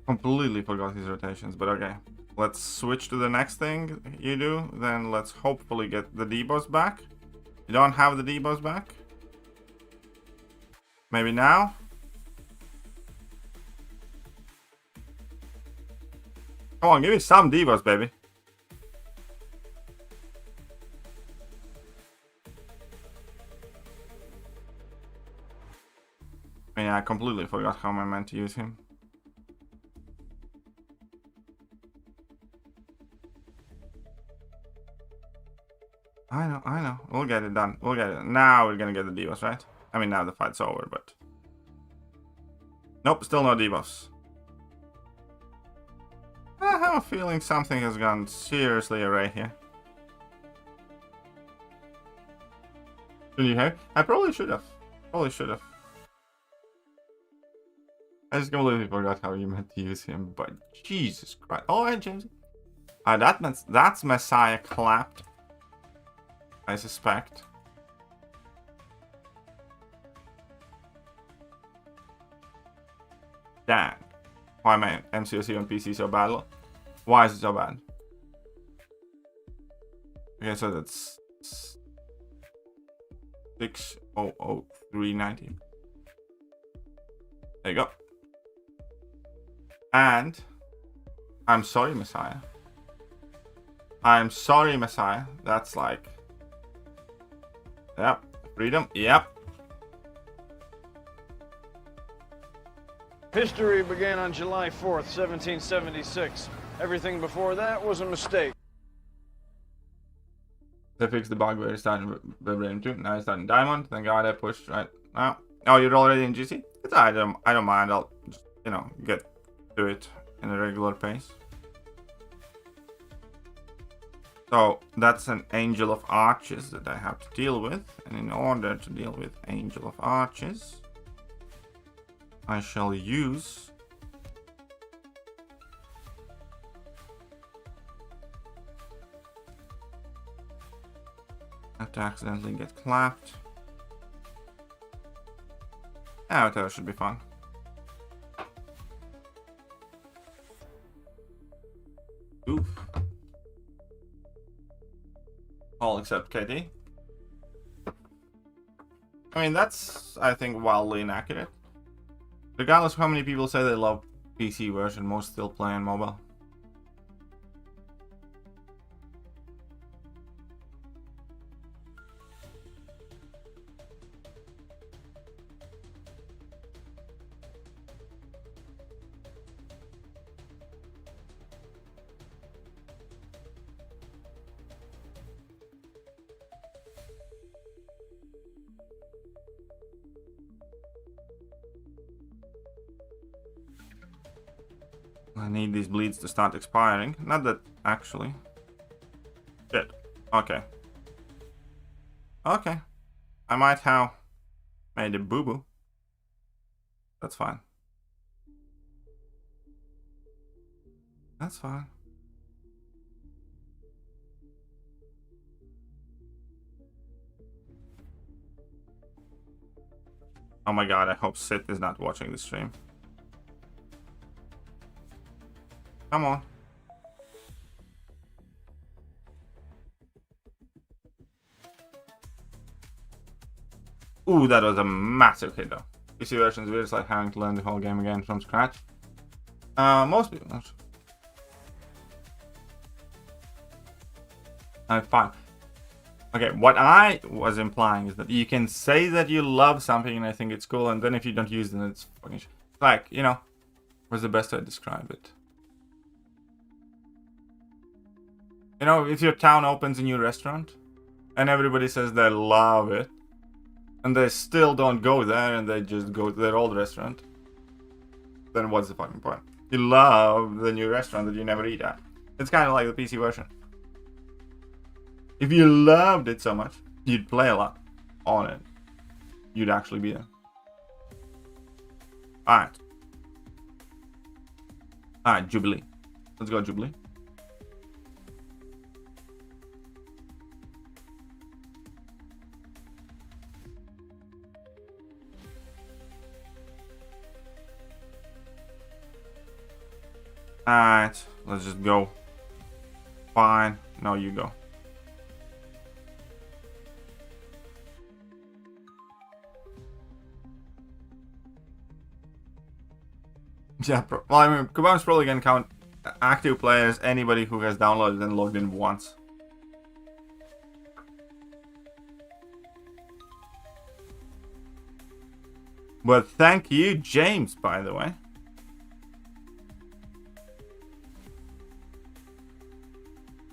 Completely forgot his rotations, but okay. Let's switch to the next thing you do. Then let's hopefully get the debuffs back. You don't have the debuffs back? Maybe now? Come on, give me some debuffs, baby. I mean, I completely forgot how I meant to use him. I know. We'll get it done. We'll get it. Now we're gonna get the debuffs, right? I mean, now the fight's over, but... Nope, still no debuffs. I have a feeling something has gone seriously awry here. Did you hear? I probably should have. Probably should have. I just completely forgot how you meant to use him, but Jesus Christ. Alright, James. That's Messiah clapped. I suspect. Dang. Why my MCOC on PC so bad? Why is it so bad? Okay, so that's 600,390. There you go. And I'm sorry, Messiah. I'm sorry, Messiah. That's like... Yep. Freedom. Yep. History began on July 4th, 1776. Everything before that was a mistake. They fixed the bug where it started Vibranium 2. Now it's starting Diamond. Thank God I pushed right now. Oh, you're already in GC? It's I don't mind. I'll just, you know, get to it in a regular pace. So that's an Angel of Arches that I have to deal with. And in order to deal with Angel of Arches, I shall use have to accidentally get clapped. Yeah, that should be fun. Oof. All except KD. I mean, that's, I think, wildly inaccurate. Regardless of how many people say they love PC version, most still play on mobile. I need these bleeds to start expiring. Not that, actually. Shit. Okay. Okay. I might have made a boo-boo. That's fine. That's fine. Oh my god, I hope Sith is not watching the stream. Come on. Ooh, that was a massive hit though. PC versions weird, it's like having to learn the whole game again from scratch. Most people. Fine. Okay, what I was implying is that you can say that you love something and I think it's cool, and then if you don't use it, then it's fucking shit. Like, you know, what's the best way to describe it? You know, if your town opens a new restaurant and everybody says they love it and they still don't go there and they just go to their old restaurant, then what's the fucking point? You love the new restaurant that you never eat at. It's kind of like the PC version. If you loved it so much, you'd play a lot on it. You'd actually be there. Alright. Alright, Jubilee. Let's go, Jubilee. Alright, let's just go. Fine. No, you go. Yeah, well, I mean, Kubam's probably gonna count active players, anybody who has downloaded and logged in once. But thank you, James, by the way.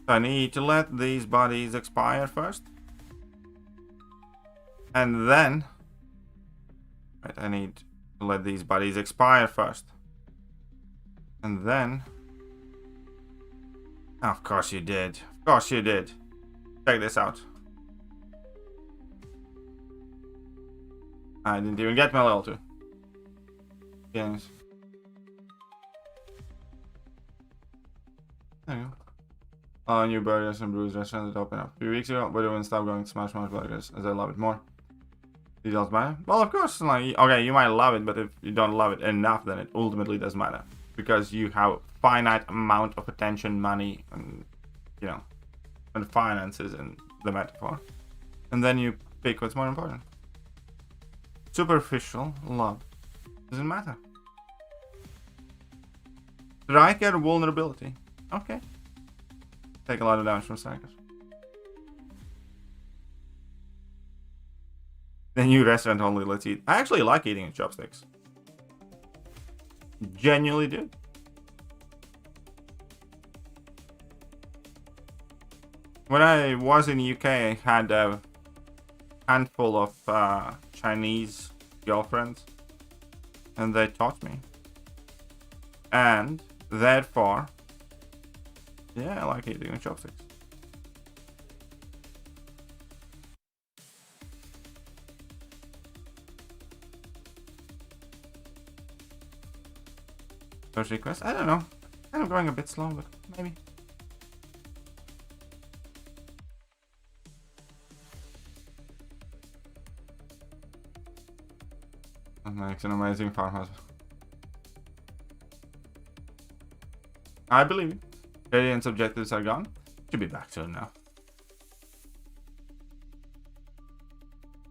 I need to let these bodies expire first. And then... Wait, I need to let these bodies expire first. And then... Of course you did. Of course you did. Check this out. I didn't even get my level 2. Games. There you go. Oh, new burgers and brews restaurant that opened up a few weeks ago, but it wouldn't stop going to Smash Burgers as I love it more. Details matter? Well, of course, like, okay, you might love it, but if you don't love it enough, then it ultimately does matter. Because you have a finite amount of attention, money, and, you know, and finances in the metaphor. And then you pick what's more important. Superficial love doesn't matter. Striker vulnerability. Okay. Take a lot of damage from strikers. The new restaurant only lets eat. I actually like eating in chopsticks. Genuinely do. When I was in UK, I had a handful of Chinese girlfriends, and they taught me. And therefore, yeah, I like eating with chopsticks. Search request? I don't know. Kind of going a bit slow, but maybe. That makes an amazing farmhouse. I believe you. Radiant's objectives are gone. Should be back soon now.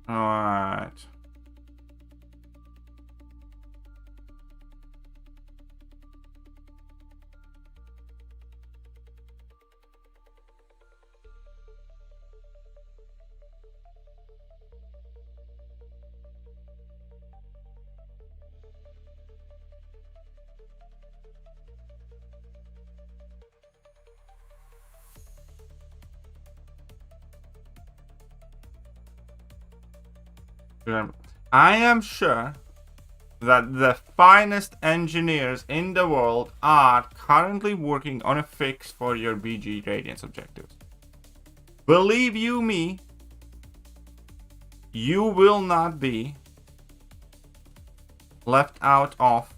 Alright. I am sure that the finest engineers in the world are currently working on a fix for your BG Radiance objectives. Believe you me, you will not be left out of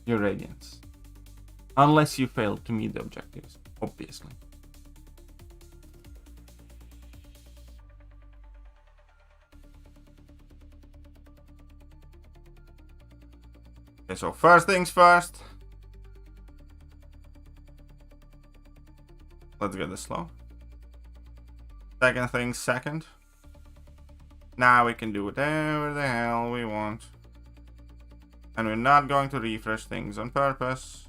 your Radiance. Unless you fail to meet the objectives, obviously. Okay, so first things first. Let's get this slow. Second things second. Now we can do whatever the hell we want. And we're not going to refresh things on purpose.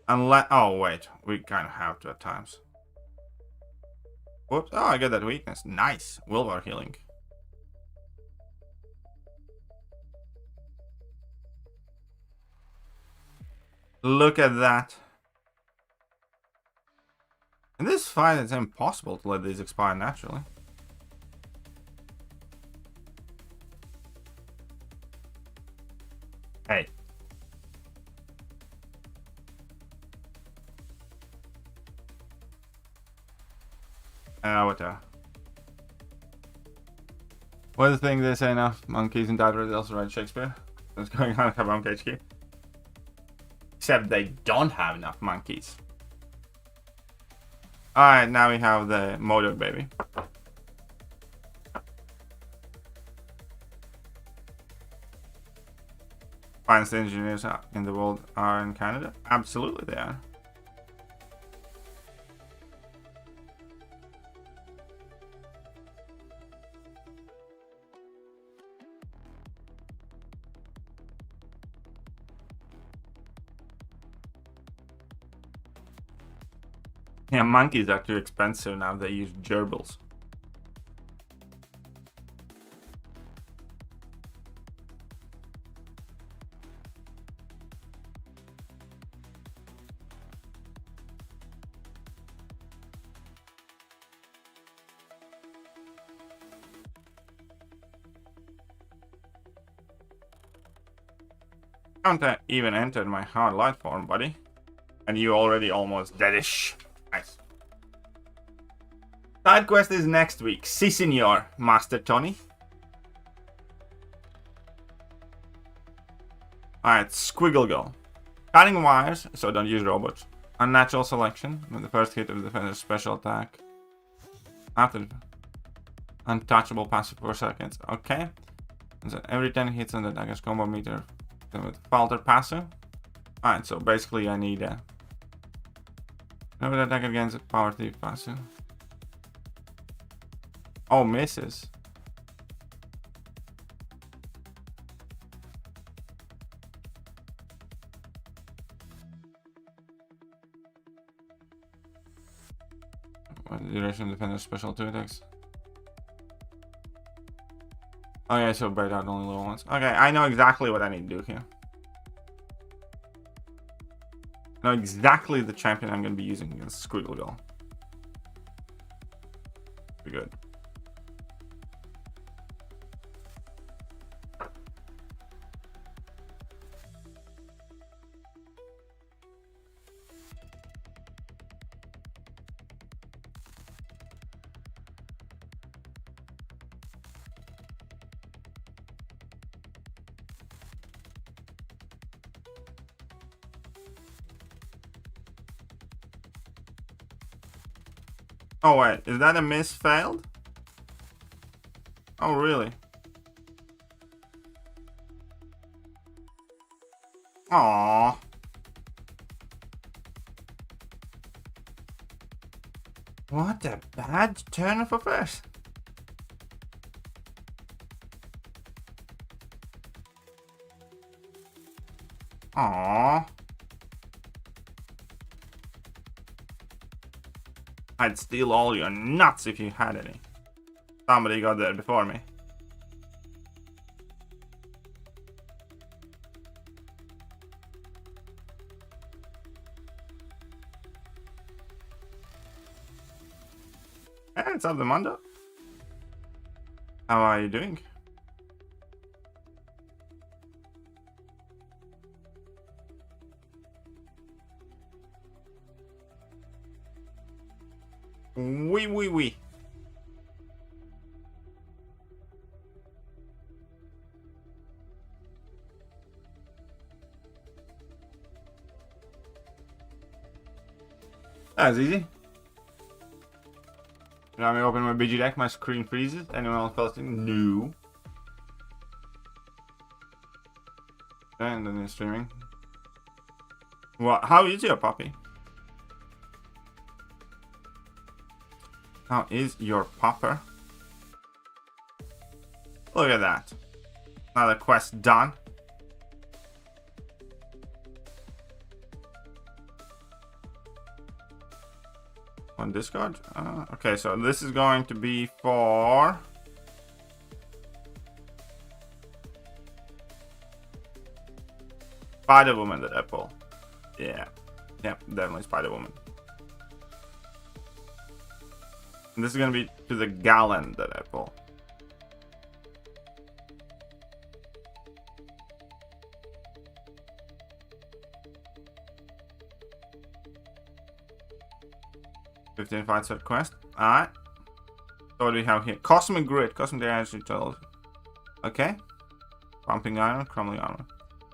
Unless, oh wait, we kind of have to at times. Whoops, oh, I get that weakness. Nice, willpower healing. Look at that. In this fight, it's impossible to let these expire naturally. Hey. What the thing they say now? Monkeys and dad also write Shakespeare. What's going on at Kabam HQ? Except they don't have enough monkeys. Alright, now we have the motor baby. Finest engineers in the world are in Canada? Absolutely they are. Yeah, monkeys are too expensive now. They use gerbils. I haven't even entered my hard light form, buddy. And you already almost deadish. Nice. Side quest is next week. Si, senor, Master Tony. Alright, Squiggle Girl. Cutting wires, so don't use robots. Unnatural selection, with the first hit of the defender's special attack. After untouchable passive 4 seconds. Okay. And so every 10 hits on the attacker's combo meter with falter passive. Alright, so basically I need a whenever the attacker against power thief passive. Oh, misses. What the duration defender special 2 attacks? Okay, so bait out only low ones. Okay, I know exactly what I need to do here. I know exactly the champion I'm going to be using against Squiggle Girl. Be good. Oh wait, is that a miss failed? Oh really? Aww. What a bad turn of affairs. Aww. I'd steal all your nuts if you had any. Somebody got there before me. Hey, what's up, the Mondo? How are you doing? Oui. That's easy. Now me open my BG deck, my screen freezes. Anyone else posting? No. And then you're streaming. What? How is your puppy? How is your popper? Look at that. Another quest done. On Discord? Okay, so this is going to be for... Spider-Woman that I pull. Yeah. Yep, definitely Spider-Woman. And this is gonna be to the gallon that I pull. $15 fight set quest. Alright. So what do we have here? Cosmic Grid. Cosmic Energy Chels. Okay. Pumping Iron. Crumbling Armor.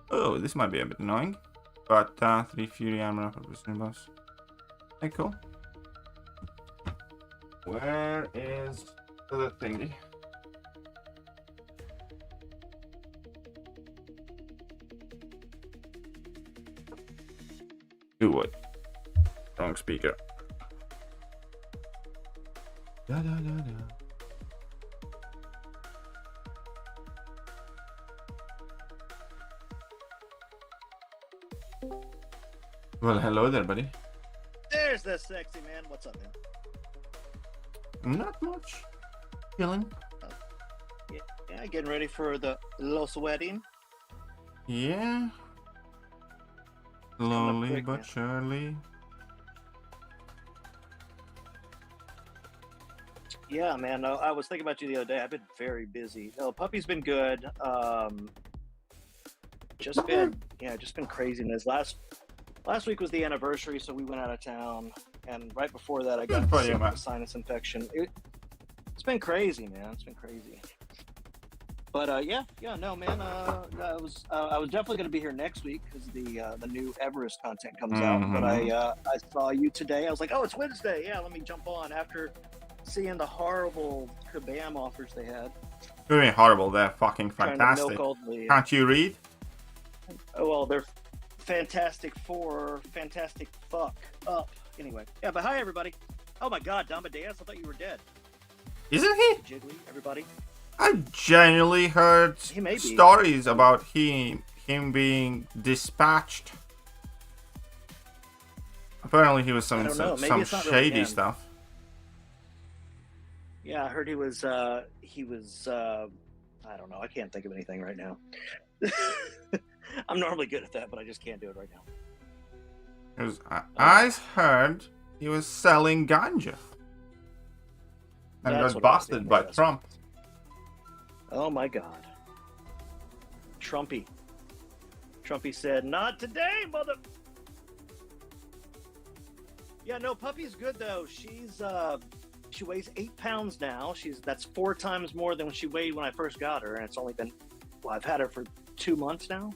Oh, this might be a bit annoying. But 3 Fury Armor for boosting buffs. Okay, cool. Where is the thingy? Do what? Wrong speaker. Da, da, da, da. Well, hello there, buddy. There's the sexy man. What's up, man? Not much. Chilling. Yeah, getting ready for the Los wedding. Yeah. Slowly quick, but man. surely. Yeah, man. I was thinking about you the other day. I've been very busy. No, puppy's been good. Just been craziness. Last week was the anniversary, so we went out of town, and right before that, I got sick with a sinus infection. It's been crazy, man. It's been crazy. But yeah, no, man. I was definitely going to be here next week because the new Everest content comes out. But I saw you today. I was like, oh, it's Wednesday. Yeah, let me jump on after seeing the horrible kabam offers they had. Doing horrible. They're fucking fantastic. Can't you read? Oh well, they're Fantastic Four, Fantastic Fuck up. Anyway, yeah. But hi, everybody. Oh my God, Damadeus, I thought you were dead. Isn't he? Jiggly, everybody. I genuinely heard stories about him being dispatched. Apparently, he was some shady really stuff. Yeah, I heard he was. I don't know. I can't think of anything right now. I'm normally good at that, but I just can't do it right now. Because I heard he was selling ganja. And got busted by Trump. Oh my God. Trumpy said, not today, mother... Yeah, no, puppy's good though. She weighs 8 pounds now. That's 4 times more than she weighed when I first got her, and it's only been, well, I've had her for 2 months now.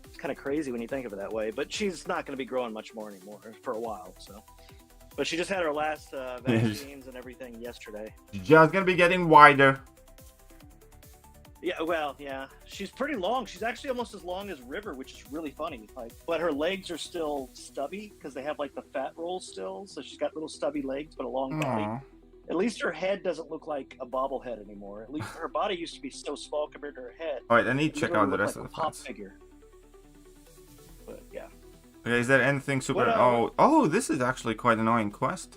It's kind of crazy when you think of it that way, but she's not going to be growing much more anymore for a while. So, but she just had her last vaccines and everything yesterday. Just gonna be getting wider. Yeah, well, yeah, she's pretty long. She's actually almost as long as River, which is really funny. Like, but her legs are still stubby because they have like the fat rolls still. So she's got little stubby legs, but a long body. At least her head doesn't look like a bobblehead anymore. At least her body used to be so small compared to her head. All right, I need to check out the rest of the pop figure. But yeah. Okay, is there anything super? Oh, this is actually quite an annoying quest.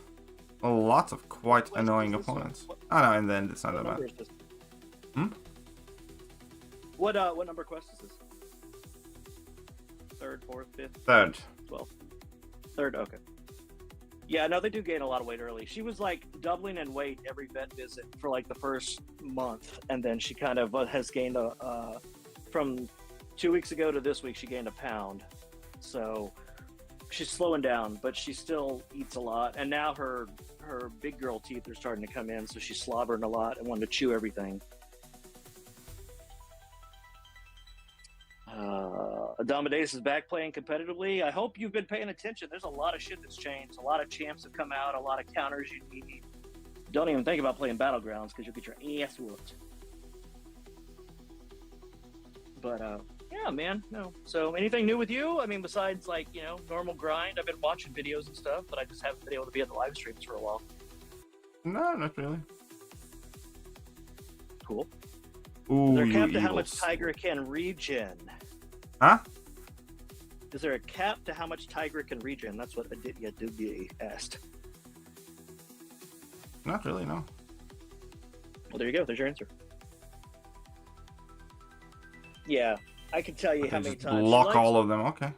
Lots of quite annoying opponents. Oh no, and then it's not that bad. What number quest is this? 3rd, 4th, 5th? 3rd. 12th. 3rd, okay. Yeah, no, they do gain a lot of weight early. She was like doubling in weight every vet visit for like the first month, and then she kind of has gained from 2 weeks ago to this week, she gained a pound. So she's slowing down, but she still eats a lot. And now her big girl teeth are starting to come in, so she's slobbering a lot and wanting to chew everything. Adamadeus is back playing competitively. I hope you've been paying attention. There's a lot of shit that's changed. A lot of champs have come out, a lot of counters you need. Don't even think about playing Battlegrounds because you'll get your ass whooped. But yeah, man, no. So anything new with you? I mean, besides like, you know, normal grind. I've been watching videos and stuff, but I just haven't been able to be at the live streams for a while. No, not really. Cool. Ooh, is there a cap to how much Tiger can regen? Huh? Is there a cap to how much Tiger can regen? That's what Aditya Dubie asked. Not really, no. Well, there you go. There's your answer. Yeah, I can tell you how many times. Lock all of them. Okay.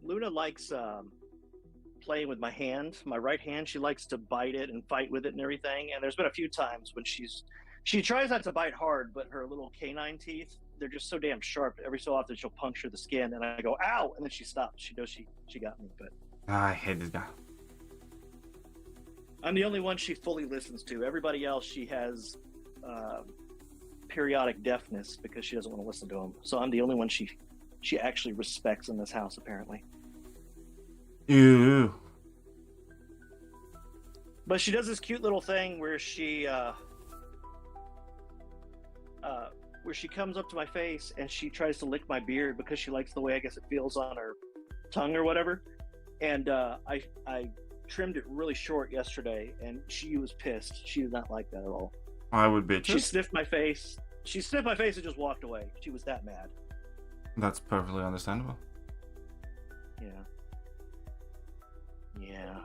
Luna likes playing with my hand, my right hand. She likes to bite it and fight with it and everything. And there's been a few times when she tries not to bite hard, but her little canine teeth, they're just so damn sharp. Every so often she'll puncture the skin, and I go, ow, and then she stops. She knows she got me. But I hate this guy. I'm the only one she fully listens to. Everybody else, she has periodic deafness because she doesn't want to listen to them. So I'm the only one she actually respects in this house, apparently. Ew. But she does this cute little thing where she comes up to my face and she tries to lick my beard because she likes the way, I guess, it feels on her tongue or whatever. And I trimmed it really short yesterday, and she was pissed. She did not like that at all. I would be too. She sniffed my face. She sniffed my face and just walked away. She was that mad. That's perfectly understandable. Yeah. Yeah.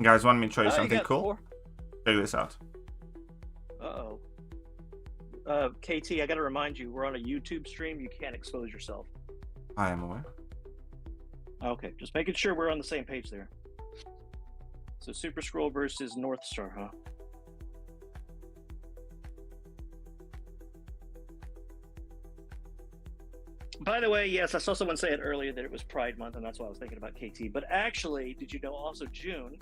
Guys, want me to show you something cool? Four. Check this out. Uh-oh. KT, I gotta remind you, we're on a YouTube stream. You can't expose yourself. I am aware. Okay, just making sure we're on the same page there. So Super Scroll versus North Star, huh? By the way, yes, I saw someone say it earlier that it was Pride Month, and that's why I was thinking about KT. But actually, did you know also June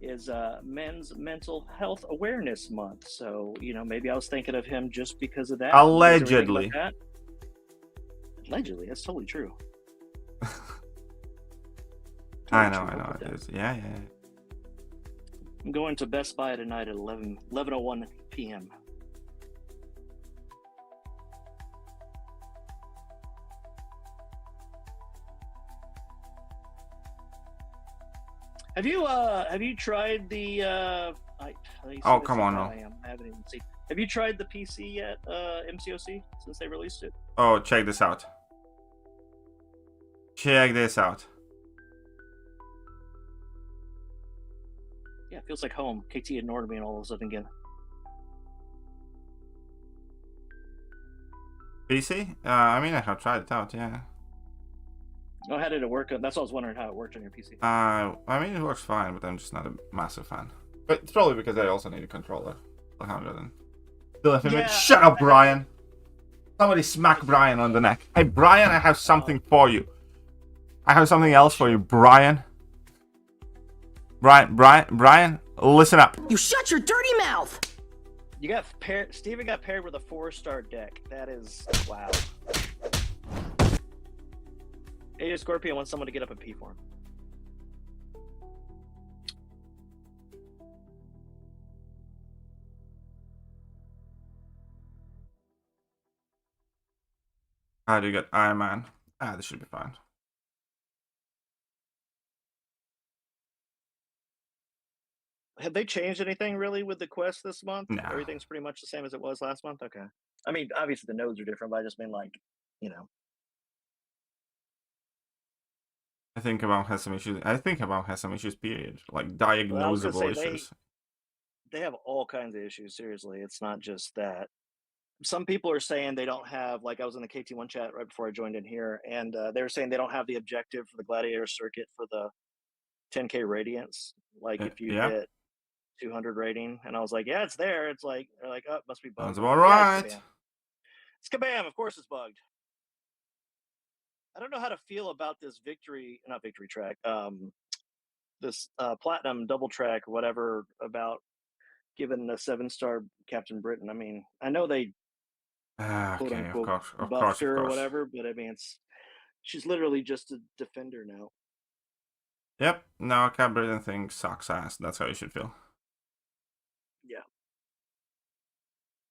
is Men's Mental Health Awareness Month? So, you know, maybe I was thinking of him just because of that. Allegedly. That? Allegedly, that's totally true. I know it is. Yeah. I'm going to Best Buy tonight at 11:01 p.m. Have you tried the oh, come on, no. I haven't even seen. Have you tried the PC yet, MCOC, since they released it? Oh, check this out. Check this out. Yeah, it feels like home. KT ignored me and all of a sudden again. PC? I mean, I have tried it out, yeah. Oh, how did it work? That's what I was wondering, how it worked on your PC. I mean, it works fine, but I'm just not a massive fan. But it's probably because I also need a controller. 100 and... Yeah, Shut up, Brian! Somebody smack Brian on the neck. Hey, Brian, I have something for you. I have something else for you, Brian. Brian, listen up. You shut your dirty mouth! You got paired. Steven got paired with a 4-star deck. That is wow. AJ Scorpion wants someone to get up and pee for him. How do you get Iron Man? This should be fine. Have they changed anything really with the quest this month? No. Everything's pretty much the same as it was last month? Okay. I mean, obviously the nodes are different, but I just mean like, you know. I think about has some issues, period. Like diagnosable issues. They have all kinds of issues, seriously. It's not just that. Some people are saying they don't have, like I was in the KT1 chat right before I joined in here, and they were saying they don't have the objective for the Gladiator circuit for the 10K Radiance. Like if you hit 200 rating, and I was like, yeah, it's there. It's like, they're like, oh, it must be bugged. Sounds about right. It's kabam. Of course it's bugged. I don't know how to feel about this not victory track, this platinum double track or whatever about giving the 7-star Captain Britain. I mean, I know they quote unquote buffed her or whatever, but I mean, she's literally just a defender now. Yep. No, Captain Britain thing sucks ass. That's how you should feel. Yeah.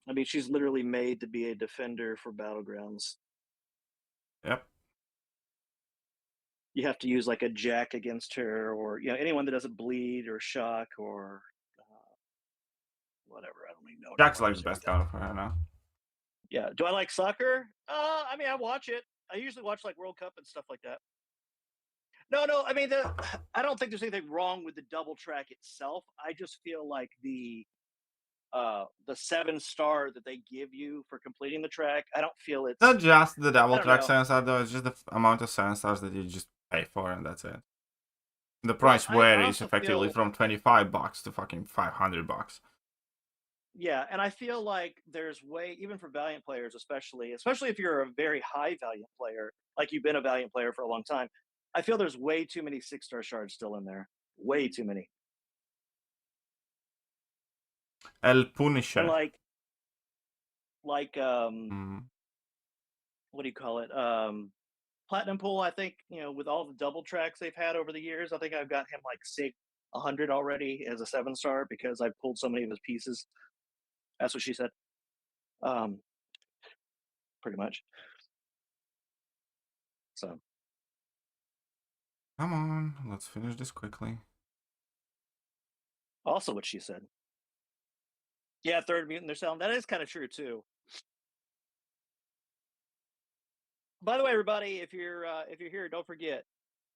I mean, she's literally made to be a defender for Battlegrounds. Yep. You have to use like a jack against her, or anyone that doesn't bleed or shock or whatever. I don't even know. Jack's like the best counter for her now. Yeah. Do I like soccer? I mean, I watch it. I usually watch like World Cup and stuff like that. No. I mean, I don't think there's anything wrong with the double track itself. I just feel like the 7-star that they give you for completing the track, I don't feel it's not just the double track 7-star though. It's just the amount of 7-stars that you just pay for, and that's it. The price varies also effectively feel- from $25 to fucking $500. Yeah, and I feel like there's way, even for Valiant players, especially if you're a very high Valiant player, like you've been a Valiant player for a long time, I feel there's way too many 6-star shards still in there. Way too many. El Punisher. And what do you call it? Platinum Pool, I think, with all the double tracks they've had over the years, I think I've got him like 100 already as a 7-star because I've pulled so many of his pieces. That's what she said. Pretty much. So. Come on, let's finish this quickly. Also what she said. Yeah, third mutant they're selling. That is kind of true too. By the way, everybody, if you're here, don't forget,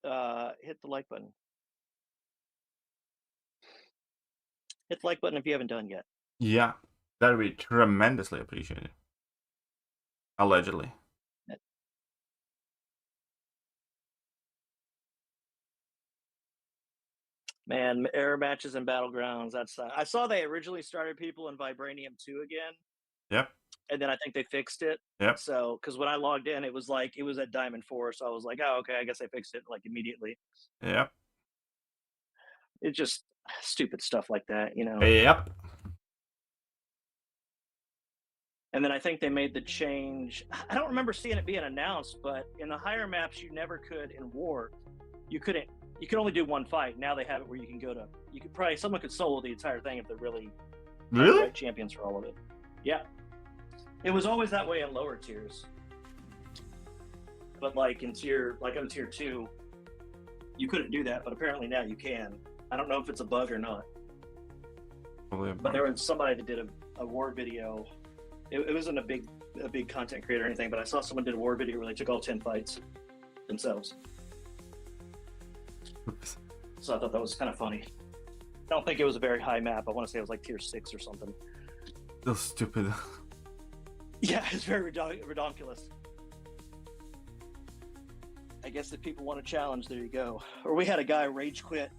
hit the like button. Hit the like button if you haven't done yet. Yeah, that'd be tremendously appreciated. Allegedly. Man, error matches and Battlegrounds. That's I saw they originally started people in Vibranium 2 again. Yep. And then I think they fixed it. Yep. So, because when I logged in, it was at Diamond 4. So I was like, oh, okay, I guess they fixed it like immediately. Yep. It's just stupid stuff like that, Yep. And then I think they made the change. I don't remember seeing it being announced, but in the higher maps, you never could in War. You could only do one fight. Now they have it where you can someone could solo the entire thing if they're really right champions for all of it. Yeah. It was always that way in lower tiers. But like on tier 2, you couldn't do that, but apparently now you can. I don't know if it's a bug or not. But there was somebody that did a War video. It wasn't a big content creator or anything, but I saw someone did a War video where they took all 10 fights themselves. So I thought that was kind of funny. I don't think it was a very high map. I want to say it was like tier 6 or something. That's stupid. Yeah, it's very redonkulous. I guess if people want to challenge, there you go. Or we had a guy rage quit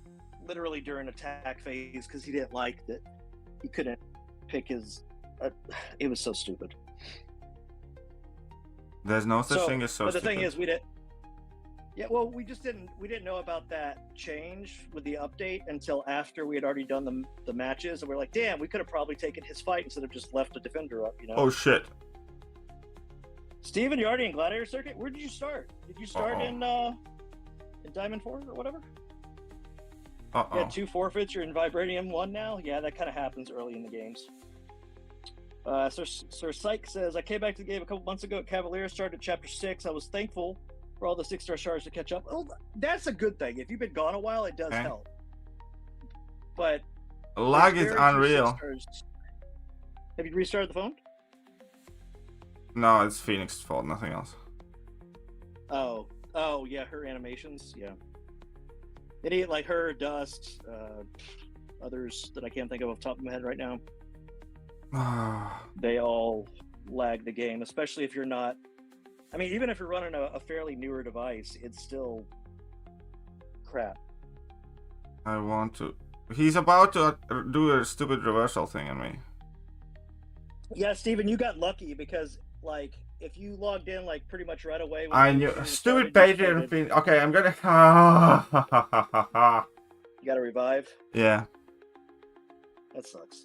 literally during attack phase because he didn't like that he couldn't pick his. It was so stupid. There's no such thing as so but the stupid. thing is, we didn't. Yeah, well, we didn't know about that change with the update until after we had already done the matches, and we're like, damn, we could have probably taken his fight instead of just left a defender up, Oh shit. Steven, you're already in Gladiator Circuit? Where did you start? Did you start in Diamond 4 or whatever? You had 2 forfeits, you're in Vibranium 1 now? Yeah, that kind of happens early in the games. Sir Psych says, I came back to the game a couple months ago at Cavalier, started Chapter 6. I was thankful for all the 6-star shards to catch up. Oh, that's a good thing. If you've been gone a while, it does help. But lag is unreal. Have you restarted the phone? No, it's Phoenix's fault, nothing else. Oh yeah, her animations, yeah. Idiot like her, Dust, others that I can't think of off the top of my head right now. They all lag the game, especially if you're not. I mean, even if you're running a fairly newer device, it's still crap. I want to. He's about to do a stupid reversal thing on me. Yeah, Steven, you got lucky because, like, if you logged in, like, pretty much right away. I knew. Stupid Patreon thing. Okay, I'm gonna. You gotta revive? Yeah. That sucks.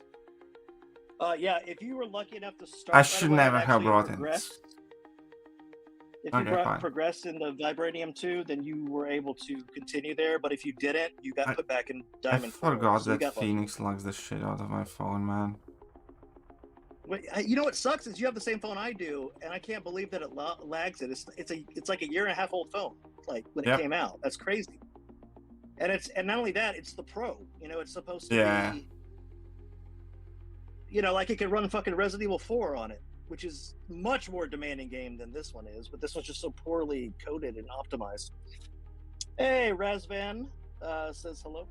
Yeah, if you were lucky enough to start. I should never have brought in. If you progressed in the Vibranium 2, then you were able to continue there. But if you didn't, you got put back in Diamond 4. I forgot that Phoenix lags the shit out of my phone, man. Wait, you know what sucks is you have the same phone I do, and I can't believe that it lags it. It's like a 1.5-year old phone, like when it came out. That's crazy. And not only that, it's the Pro. It's supposed to be. Like it could run fucking Resident Evil 4 on it, which is much more demanding game than this one is, but this one's just so poorly coded and optimized. Hey, Razvan says hello.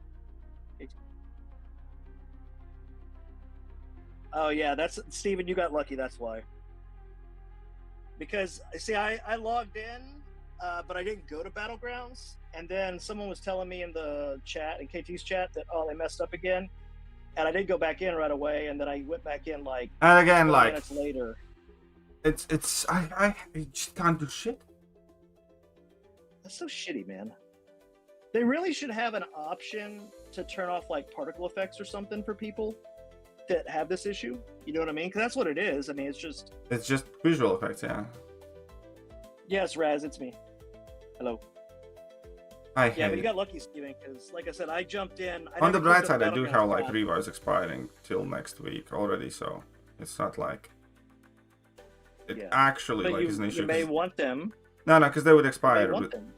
Oh yeah, that's Steven, you got lucky, that's why. Because see, I logged in, but I didn't go to Battlegrounds, and then someone was telling me in the chat, in KT's chat, that they messed up again, and I did go back in right away, and then I went back in like and again 20 like minutes later. I just can't do shit. That's so shitty, man. They really should have an option to turn off like particle effects or something for people that have this issue. You know what I mean? Because that's what it is. I mean, it's just visual effects, yeah. Yes, Raz, it's me. Hello. Yeah, but you got lucky, Steven, because like I said, I jumped in. On the bright side, I do have like revives expiring till next week already, so it's not like it actually but like is an issue. You may want them. No, because they would expire.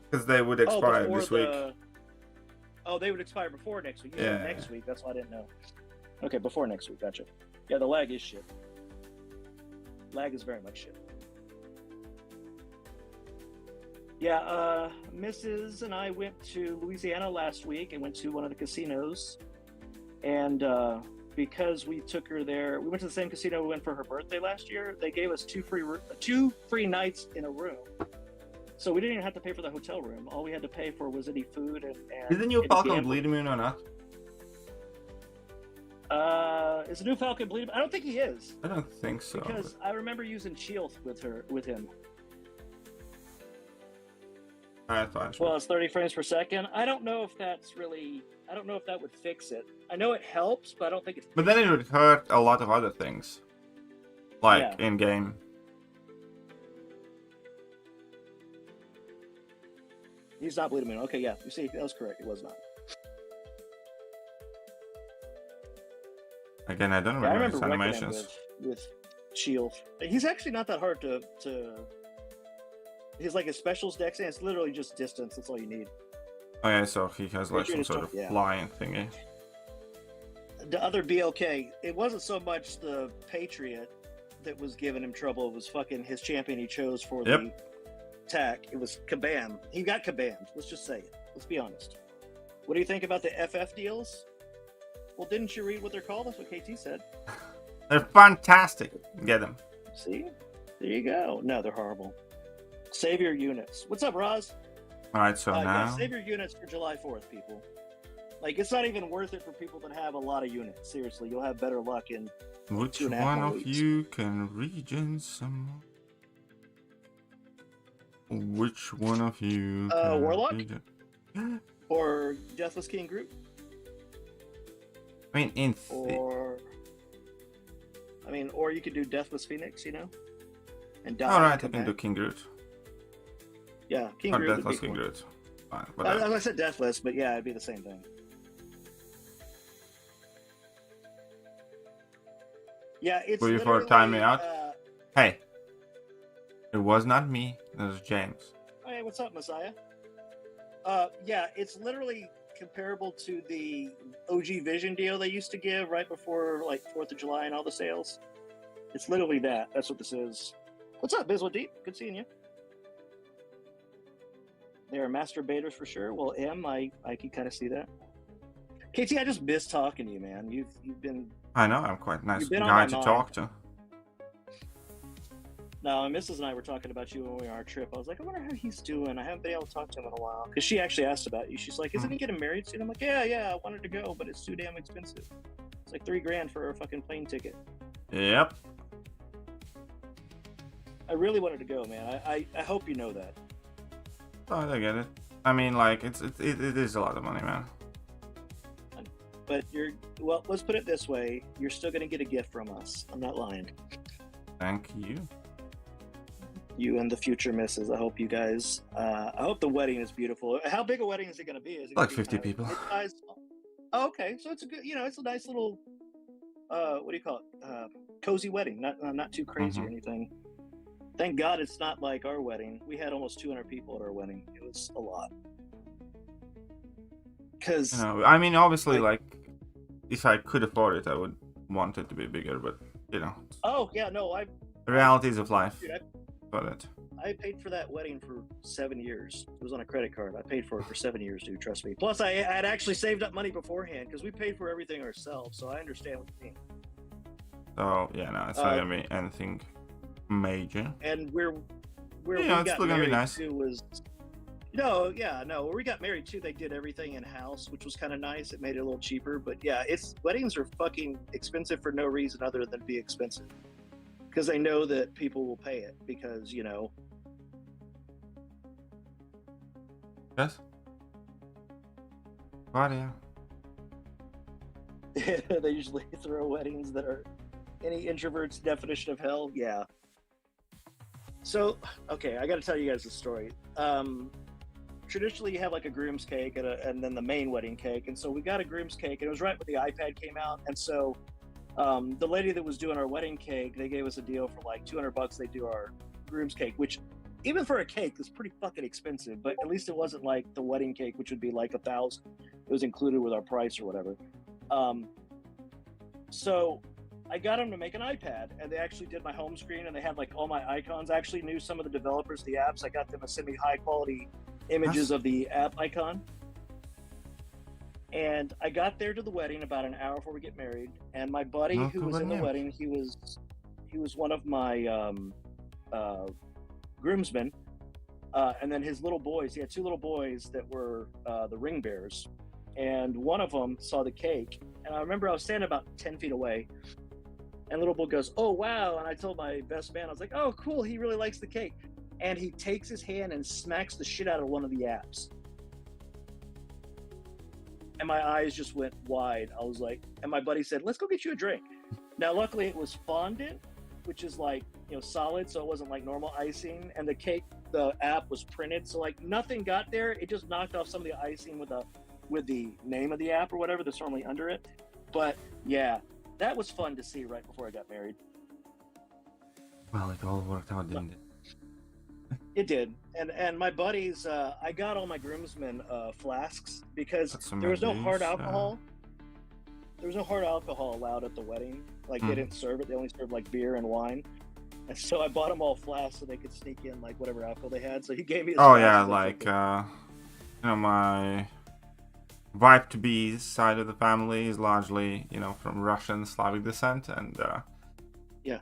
Because they would expire this week. Oh, they would expire before next week. Yeah. Next week. That's why I didn't know. Okay, before next week. Gotcha. Yeah, the lag is shit. Lag is very much shit. Yeah, Mrs. and I went to Louisiana last week and went to one of the casinos. And because we took her there, we went to the same casino we went for her birthday last year. They gave us two free nights in a room. So we didn't even have to pay for the hotel room. All we had to pay for was any food and is the new Falcon bleed immune or not? Is the new Falcon bleed? I don't think he is. I don't think so. Because I remember using Chels with him. Well, it's 30 frames per second. I don't know if that's really. I don't know if that would fix it. I know it helps, but I don't think it's. But then it would hurt a lot of other things, like in game. He's not bleeding. Okay, yeah. You see, that was correct. It was not. Again, I don't remember his animations. With Shield. He's actually not that hard to. He's like his specials dex, and it's literally just distance. That's all you need. Oh yeah, so he has like some sort of flying thingy. The other BLK, it wasn't so much the Patriot that was giving him trouble. It was fucking his champion he chose for the attack. It was Kabam. He got Kabammed. Let's just say it. Let's be honest. What do you think about the FF deals? Well, didn't you read what they're called? That's what KT said. They're fantastic. Get them. See? There you go. No, they're horrible. Save your units. What's up, Roz? Alright, so now... Yeah, save your units for July 4th, people. Like, it's not even worth it for people that have a lot of units. Seriously, you'll have better luck in which one of you can regen some? Which one of you can Warlock? Or Deathless King group? I mean, or you could do Deathless Phoenix, you know? And die. Alright, I can do King Groot. Yeah, King Groot. Deathless King Groot. Fine, I said Deathless, but yeah, it'd be the same thing. Yeah, it's for you for timing out. Hey, it was not me. It was James. Hey, what's up, Messiah? Yeah, it's literally comparable to the OG Vision deal they used to give right before like 4th of July and all the sales. It's literally that. That's what this is. What's up, Biswa Deep? Good seeing you. They are masturbators for sure. Well, I can kind of see that. KT, I just miss talking to you, man. You've been. I know. I'm quite a nice guy to talk to. No, Mrs. and I were talking about you when we were on our trip. I was like, I wonder how he's doing. I haven't been able to talk to him in a while. Because she actually asked about you. She's like, isn't he getting married soon? I'm like, yeah, I wanted to go, but it's too damn expensive. It's like $3,000 for a fucking plane ticket. Yep. I really wanted to go, man. I hope you know that. Oh, I get it. I mean, like, it is a lot of money, man. But well, let's put it this way. You're still going to get a gift from us. I'm not lying. Thank you. You and the future misses. I hope you guys. I hope the wedding is beautiful. How big a wedding is it going to be? Is it like 50 people? Oh, okay. So it's a good. It's a nice little. What do you call it? Cozy wedding. Not too crazy or anything. Thank God it's not like our wedding. We had almost 200 people at our wedding. It was a lot. Because I mean, obviously, like if I could afford it, I would want it to be bigger. But Oh yeah, no. The realities of life. Dude, I paid for that wedding for 7 years. It was on a credit card. I paid for it for 7 years, dude. Trust me. Plus, I had actually saved up money beforehand because we paid for everything ourselves. So I understand what you mean. So yeah, no, it's not gonna be anything major. And where it's still gonna be nice. No, yeah, no. When we got married too, they did everything in house, which was kind of nice. It made it a little cheaper, but yeah, weddings are fucking expensive for no reason other than be expensive, because they know that people will pay it because Yes. But yeah. they usually throw weddings that are any introvert's definition of hell. Yeah. So, okay, I got to tell you guys a story. Traditionally, you have like a groom's cake and then the main wedding cake. And so we got a groom's cake, and it was right when the iPad came out. And so the lady that was doing our wedding cake, they gave us a deal for like $200. They do our groom's cake, which even for a cake is pretty fucking expensive. But at least it wasn't like the wedding cake, which would be like $1,000. It was included with our price or whatever. So I got them to make an iPad, and they actually did my home screen, and they had like all my icons. I actually knew some of the developers of the apps. I got them to send me high quality images of the app icon. And I got there to the wedding about an hour before we get married, and my buddy who was in the wedding, he was one of my groomsmen, and then his little boys. He had 2 little boys that were the ring bearers, and one of them saw the cake, and I remember I was standing about 10 feet away, and little boy goes, "Oh wow!" And I told my best man, I was like, "Oh cool, he really likes the cake," and he takes his hand and smacks the shit out of one of the apps. And my eyes just went wide. I was like, and my buddy said, "Let's go get you a drink." Now, luckily it was fondant, which is like, solid. So it wasn't like normal icing, and the cake, the app was printed. So like nothing got there. It just knocked off some of the icing with the name of the app or whatever that's normally under it. But yeah, that was fun to see right before I got married. Well, it all worked out, didn't it? It did. And my buddies, I got all my groomsmen flasks because there was no hard alcohol. There was no hard alcohol allowed at the wedding. Like they didn't serve it. They only served like beer and wine. And so I bought them all flasks so they could sneak in like whatever alcohol they had. So he gave me. Oh yeah, like my wife-to-be side of the family is largely from Russian Slavic descent, and yeah,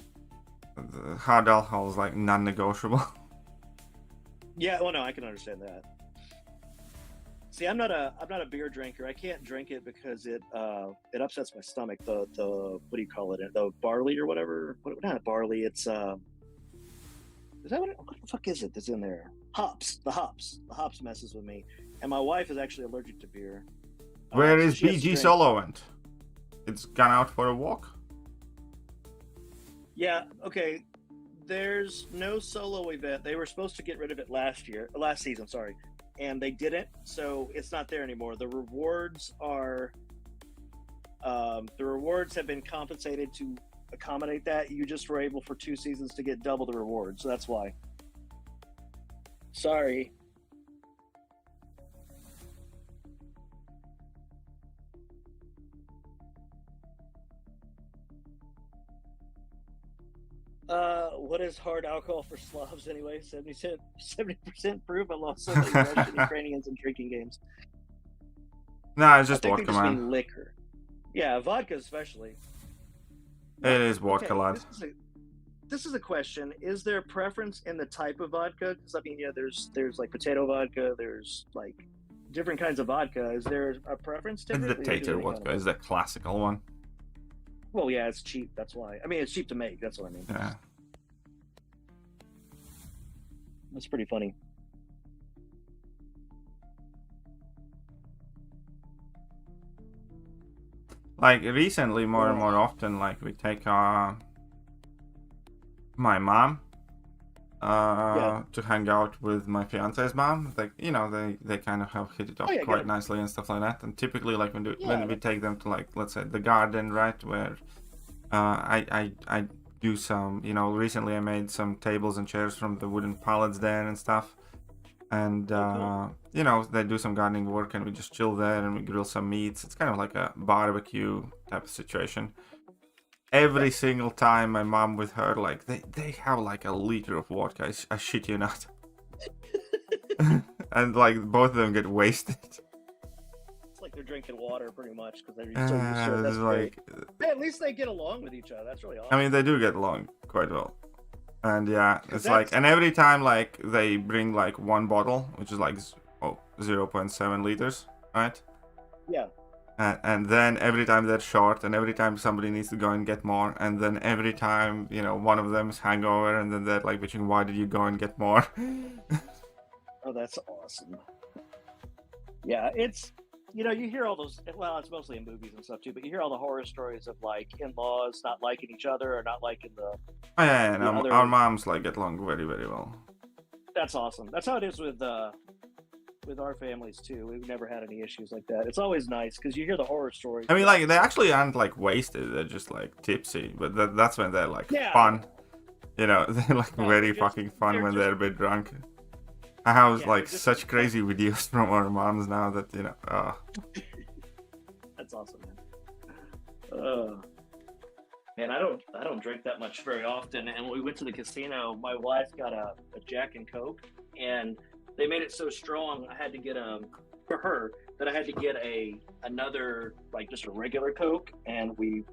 the hard alcohol is like non-negotiable. Yeah, well, no, I can understand that. See, I'm not a beer drinker. I can't drink it because it upsets my stomach. The what do you call it? The barley or whatever. Not barley. It's is that what the fuck is it that's in there? Hops. The hops messes with me. And my wife is actually allergic to beer. Where is BG Solo went? It's gone out for a walk. Yeah. Okay. There's no solo event. They were supposed to get rid of it last season, sorry, and they didn't, so it's not there anymore. The rewards have been compensated to accommodate that. You just were able for 2 seasons to get double the rewards, so that's why. Sorry. What is hard alcohol for Slavs anyway? 70% proof. I lost so many Russian Ukrainians in drinking games. No, it's just I think vodka, they just man. mean liquor. Yeah, vodka especially. It is vodka, okay, lad. This is a question. Is there a preference in the type of vodka? Because I mean, yeah, there's like potato vodka. There's like different kinds of vodka. Is there a preference? It's the tater vodka. Is the classical one. Well, yeah, it's cheap. That's why. I mean, it's cheap to make. That's what I mean. Yeah. That's pretty funny. Like recently, more and more often, like we take my mom to hang out with my fiance's mom. Like they kind of have hit it off quite nicely and stuff like that. And typically, like when we take them to like, let's say, the garden, right, where I do some, recently I made some tables and chairs from the wooden pallets there and stuff. And, they do some gardening work and we just chill there and we grill some meats. It's kind of like a barbecue type of situation. Every single time my mom with her, like, they have like a liter of vodka. I shit you not. And, like, both of them get wasted. It's like they're drinking water pretty much because they're so used to it. That's like, hey, at least they get along with each other. That's really awesome. I mean, they do get along quite well. And yeah, it's like, and every time like they bring like one bottle, which is like 0.7 liters, right? Yeah. And then every time they're short, and every time somebody needs to go and get more, and then every time, you know, one of them is hangover, and then they're like bitching, why did you go and get more? Oh, that's awesome. Yeah, it's, you know, you hear all those, well, it's mostly in movies and stuff too, but you hear all the horror stories of like in-laws not liking each other or not liking the... Oh, yeah, and other... our moms like get along very, very well. That's awesome. That's how it is with our families too. We've never had any issues like that. It's always nice because you hear the horror stories. I mean, like, they actually aren't like wasted, they're just like tipsy, but that's when they're like fun. You know, they're like very fucking fun when they're a bit drunk. I have like such crazy videos from our moms now that, you know, That's awesome, man. Man, I don't drink that much very often. And when we went to the casino, my wife got a Jack and Coke, and they made it so strong I had to get for her that I had to get another like just a regular Coke, and we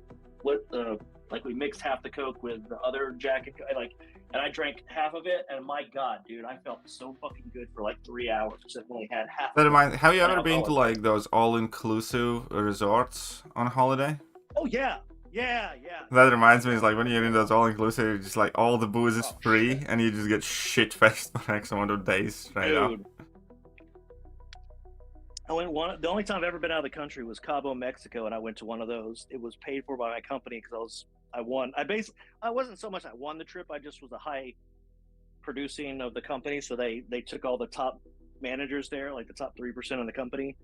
we mixed half the Coke with the other Jack and Coke, and I drank half of it, and my God, dude, I felt so fucking good for like 3 hours because I only had half. That reminds, have you ever been to like those all-inclusive resorts on holiday? Oh yeah. That reminds me, is like when you're in those all-inclusive, just like all the booze is free, and you just get shit-faced for X amount of days straight up. I went the only time I've ever been out of the country was Cabo, Mexico, and I went to one of those. It was paid for by my company because I won. I wasn't so much I won the trip. I just was a high producing of the company, so they took all the top managers there, like the top 3% of the company,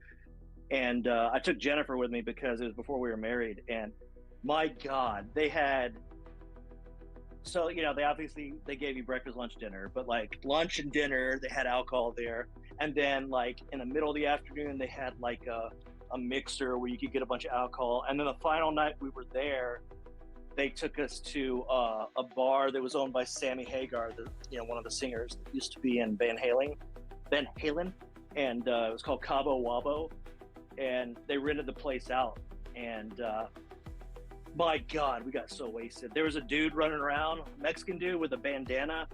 and I took Jennifer with me because it was before we were married. And my God, they had. So, you know, they gave you breakfast, lunch, dinner, but like lunch and dinner, they had alcohol there. And then like in the middle of the afternoon, they had like a mixer where you could get a bunch of alcohol. And then the final night we were there, they took us to a bar that was owned by Sammy Hagar, one of the singers that used to be in Van Halen. And it was called Cabo Wabo. And they rented the place out. And my God, we got so wasted. There was a dude running around, Mexican dude with a bandana,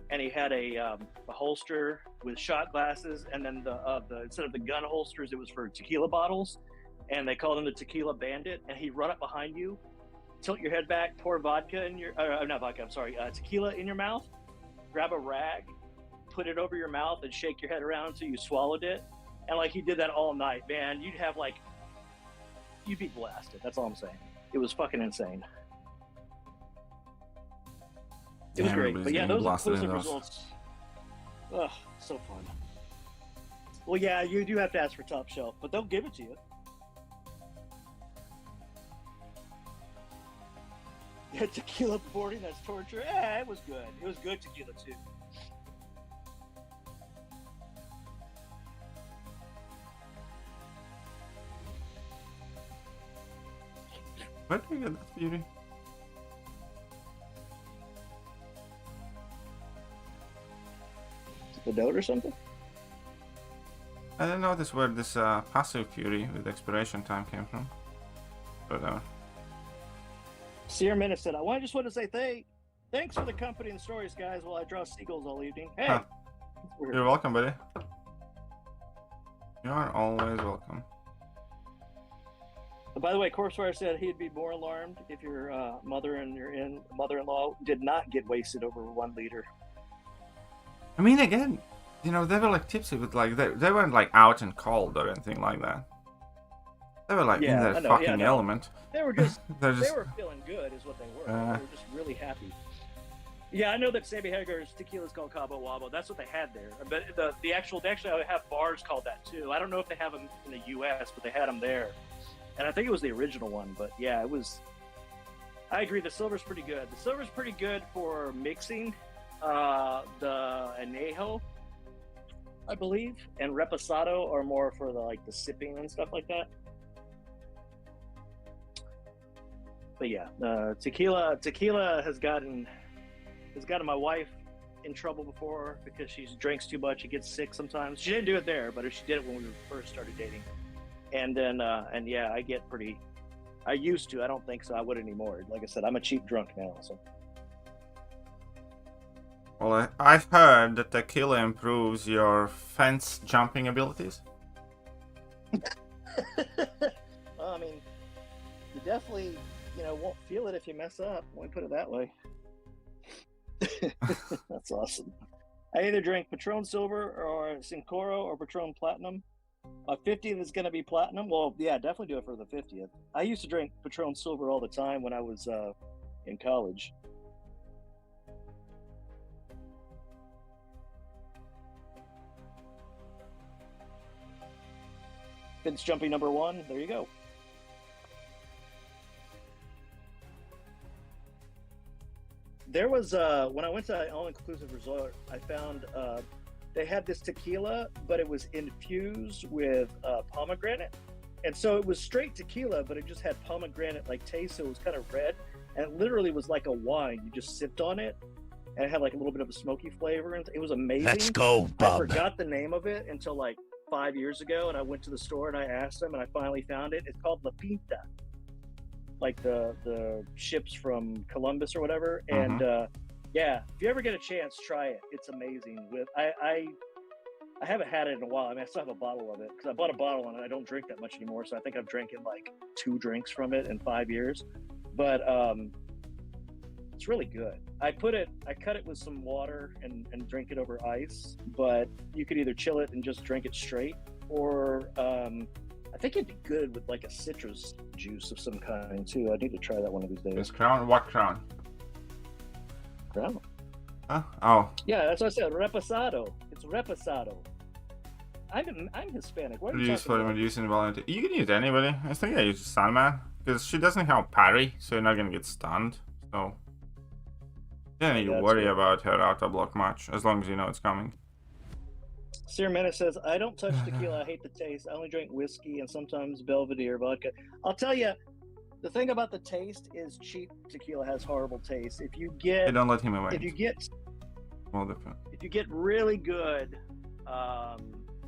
and he had a holster with shot glasses, and then the instead of the gun holsters, it was for tequila bottles, and they called him the Tequila Bandit. And he'd run up behind you, tilt your head back, pour vodka in your not vodka, I'm sorry, tequila in your mouth, grab a rag, put it over your mouth, and shake your head around until you swallowed it. And like he did that all night, man. You'd be blasted. That's all I'm saying. It was fucking insane. It was great. But yeah, those inclusive results. Ugh, so fun. Well, yeah, you do have to ask for top shelf, but they'll give it to you. Yeah, tequila boarding, that's torture. Yeah, it was good. It was good tequila too. Where did you get that beauty? The note or something? I don't know where this passive fury with expiration time came from. But Sierra Minute said, I just want to say thanks for the company and stories, guys, while I draw seagulls all evening. Hey! Huh. You're welcome, buddy. You are always welcome. By the way, Corsewire said he'd be more alarmed if your mother-in-law did not get wasted over 1 liter. I mean, again, you know, they were like tipsy, but like they weren't like out and cold or anything like that. They were like in their fucking element. They were just, they were feeling good, is what they were. They were just really happy. Yeah, I know that Sammy Hagar's tequila is called Cabo Wabo. That's what they had there. But they actually have bars called that too. I don't know if they have them in the U.S., but they had them there. And I think it was the original one, but yeah, it was. I agree. The silver's pretty good. The silver's pretty good for mixing. The anejo, I believe, and reposado are more for the sipping and stuff like that. But yeah, tequila has gotten my wife in trouble before because she drinks too much. She gets sick sometimes. She didn't do it there, but she did it when we first started dating. And then, yeah, I used to. I don't think so. I would anymore. Like I said, I'm a cheap drunk now. So. Well, I've heard that tequila improves your fence jumping abilities. Well, I mean, you definitely, won't feel it if you mess up. Let me put it that way. That's awesome. I either drink Patron Silver or Sincoro or Patron Platinum. 50th is going to be Platinum. Well, yeah, definitely do it for the 50th. I used to drink Patron Silver all the time when I was in college. Fence jumping number 1. There you go. There was when I went to an all-inclusive resort, I found they had this tequila, but it was infused with pomegranate, and so it was straight tequila, but it just had pomegranate-like taste, so it was kind of red, and it literally was like a wine. You just sipped on it, and it had like a little bit of a smoky flavor, and it was amazing. Let's go, bub. I forgot the name of it until like 5 years ago, and I went to the store and I asked them, and I finally found it. It's called La Pinta, like the ships from Columbus or whatever. And yeah, if you ever get a chance, try it. It's amazing. I haven't had it in a while. I mean, I still have a bottle of it because I bought a bottle and I don't drink that much anymore. So I think I've drinking like 2 drinks from it in 5 years. But it's really good. I cut it with some water and drink it over ice. But you could either chill it and just drink it straight, or I think it'd be good with like a citrus juice of some kind too. I need to try that one of these days. This crown? What crown? Crown? Huh? Oh. Yeah, that's what I said. Reposado. It's reposado. I'm Hispanic. What are you talking about? Using Valiant. You can use anybody. I think I use Sandman because she doesn't have parry, so you're not gonna get stunned. So you don't need to worry about her auto block much as long as you know it's coming. Sir Menace says, I don't touch tequila. I hate the taste. I only drink whiskey and sometimes Belvedere vodka. I'll tell you, the thing about the taste is cheap tequila has horrible taste. If you get, hey, don't let him away. If you get really good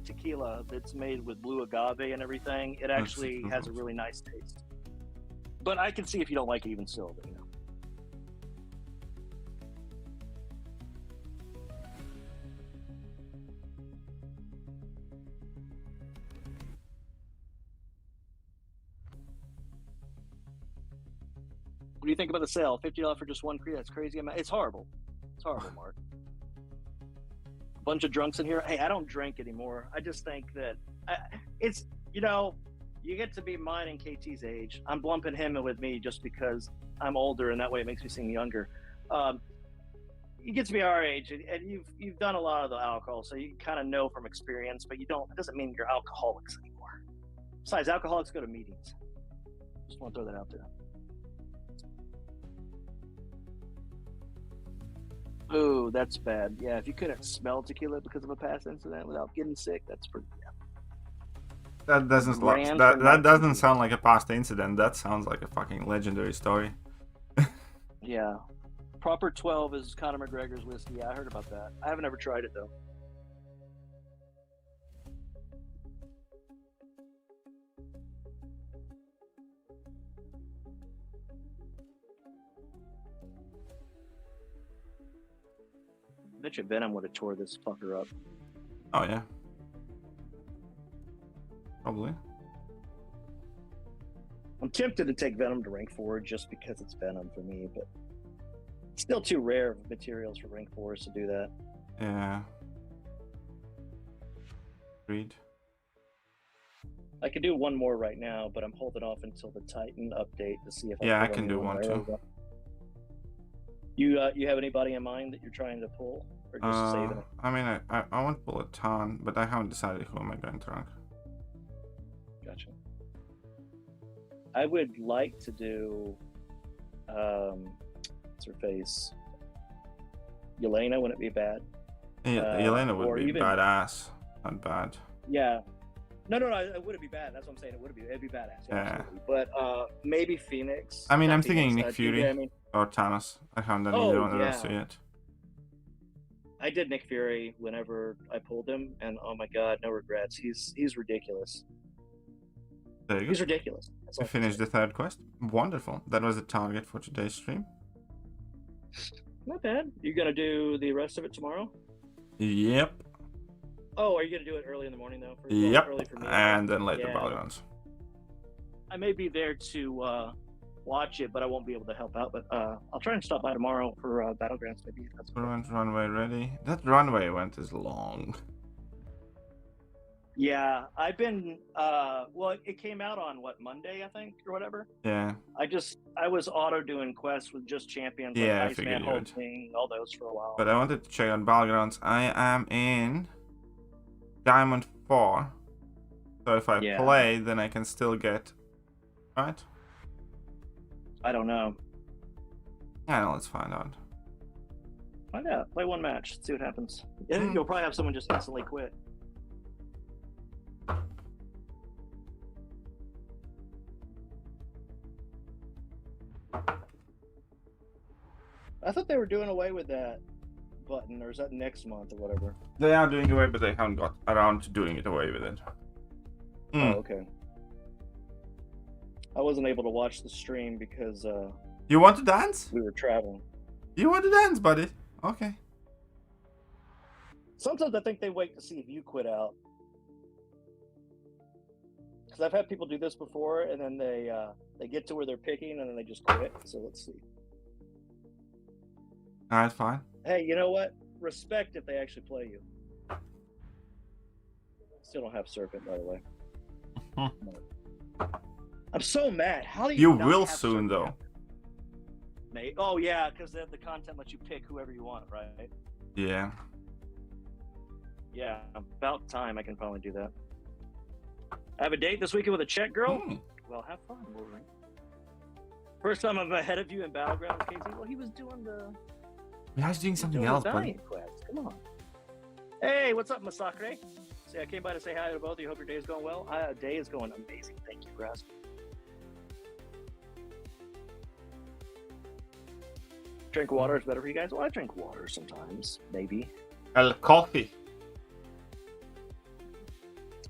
tequila that's made with blue agave and everything, it actually has a really nice taste. But I can see if you don't like it even still, but, What do you think about the sale? $50 for just 1 Korea? That's crazy. It's horrible. It's horrible, Mark. A bunch of drunks in here. Hey, I don't drink anymore. I just think that it's, you get to be mine and KT's age. I'm lumping him in with me just because I'm older, and that way it makes me seem younger. You get to be our age, and you've done a lot of the alcohol, so you kind of know from experience, but it doesn't mean you're alcoholics anymore. Besides, alcoholics go to meetings. Just want to throw that out there. Ooh, that's bad. Yeah, if you couldn't smell tequila because of a past incident without getting sick, that's pretty bad. That doesn't sound like a past incident. That sounds like a fucking legendary story. Yeah. Proper 12 is Conor McGregor's whiskey. Yeah, I heard about that. I haven't ever tried it, though. I bet you Venom would have tore this fucker up. Oh, yeah. Probably. I'm tempted to take Venom to rank 4 just because it's Venom for me, but it's still too rare of materials for rank 4s to do that. Yeah. Agreed. I could do one more right now, but I'm holding off until the Titan update to see if I can do one too. You have anybody in mind that you're trying to pull, or just saving it? I mean, I won't pull a ton, but I haven't decided who am I going to rank. Gotcha. I would like to do, what's her face? Yelena, wouldn't it be bad? Yeah, Yelena would be even badass, not bad. Yeah. No, it wouldn't be bad. That's what I'm saying. It'd be badass. Yeah. Absolutely. But maybe Phoenix. I mean, I'm thinking Nick Fury or Thanos. I haven't done either one of those yet. I did Nick Fury whenever I pulled him, and oh my god, no regrets. He's ridiculous. There you go. He's ridiculous. I finished the 3rd quest. Wonderful. That was the target for today's stream. Not bad. You gonna do the rest of it tomorrow? Yep. Oh, are you gonna do it early in the morning though? Yep. Early for me. And then later Battlegrounds. I may be there to watch it, but I won't be able to help out. But I'll try and stop by tomorrow for Battlegrounds. Maybe if that's runway ready. That runway event is long. Yeah, I've been. Well, it came out on what, Monday, I think, or whatever. Yeah. I was auto doing quests with just champions. Yeah, like I figured Iceman, you would. Thing, all those for a while. But I wanted to check on Battlegrounds. I am in Diamond 4. So if I play, then I can still get. Right? I don't know. Yeah, let's find out. Find out. Play one match. See what happens. You'll probably have someone just instantly quit. I thought they were doing away with that button, or is that next month or whatever? They are doing away, but they haven't got around to doing it away with it. Oh, okay. I wasn't able to watch the stream because you want to dance? We were traveling. You want to dance, buddy? Okay. Sometimes I think they wait to see if you quit out. Because I've had people do this before, and then they get to where they're picking, and then they just quit. So let's see. Alright, fine. Hey, you know what? Respect if they actually play you. Still don't have Serpent, by the way. I'm so mad. How do you? You will soon, though. Mate. Oh yeah, because the content lets you pick whoever you want, right? Yeah. Yeah, about time I can finally do that. I have a date this weekend with a Czech girl. Well, have fun, Wolverine. First time I'm ahead of you in Battlegrounds, Casey. Well, he was doing the. Yeah, he's doing something else, buddy. Come on. Hey, what's up, Masacre? See, I came by to say hi to both of you. Hope your day is going well. Day is going amazing. Thank you for asking. Drink water is better for you guys. Well, I drink water sometimes, maybe. Coffee.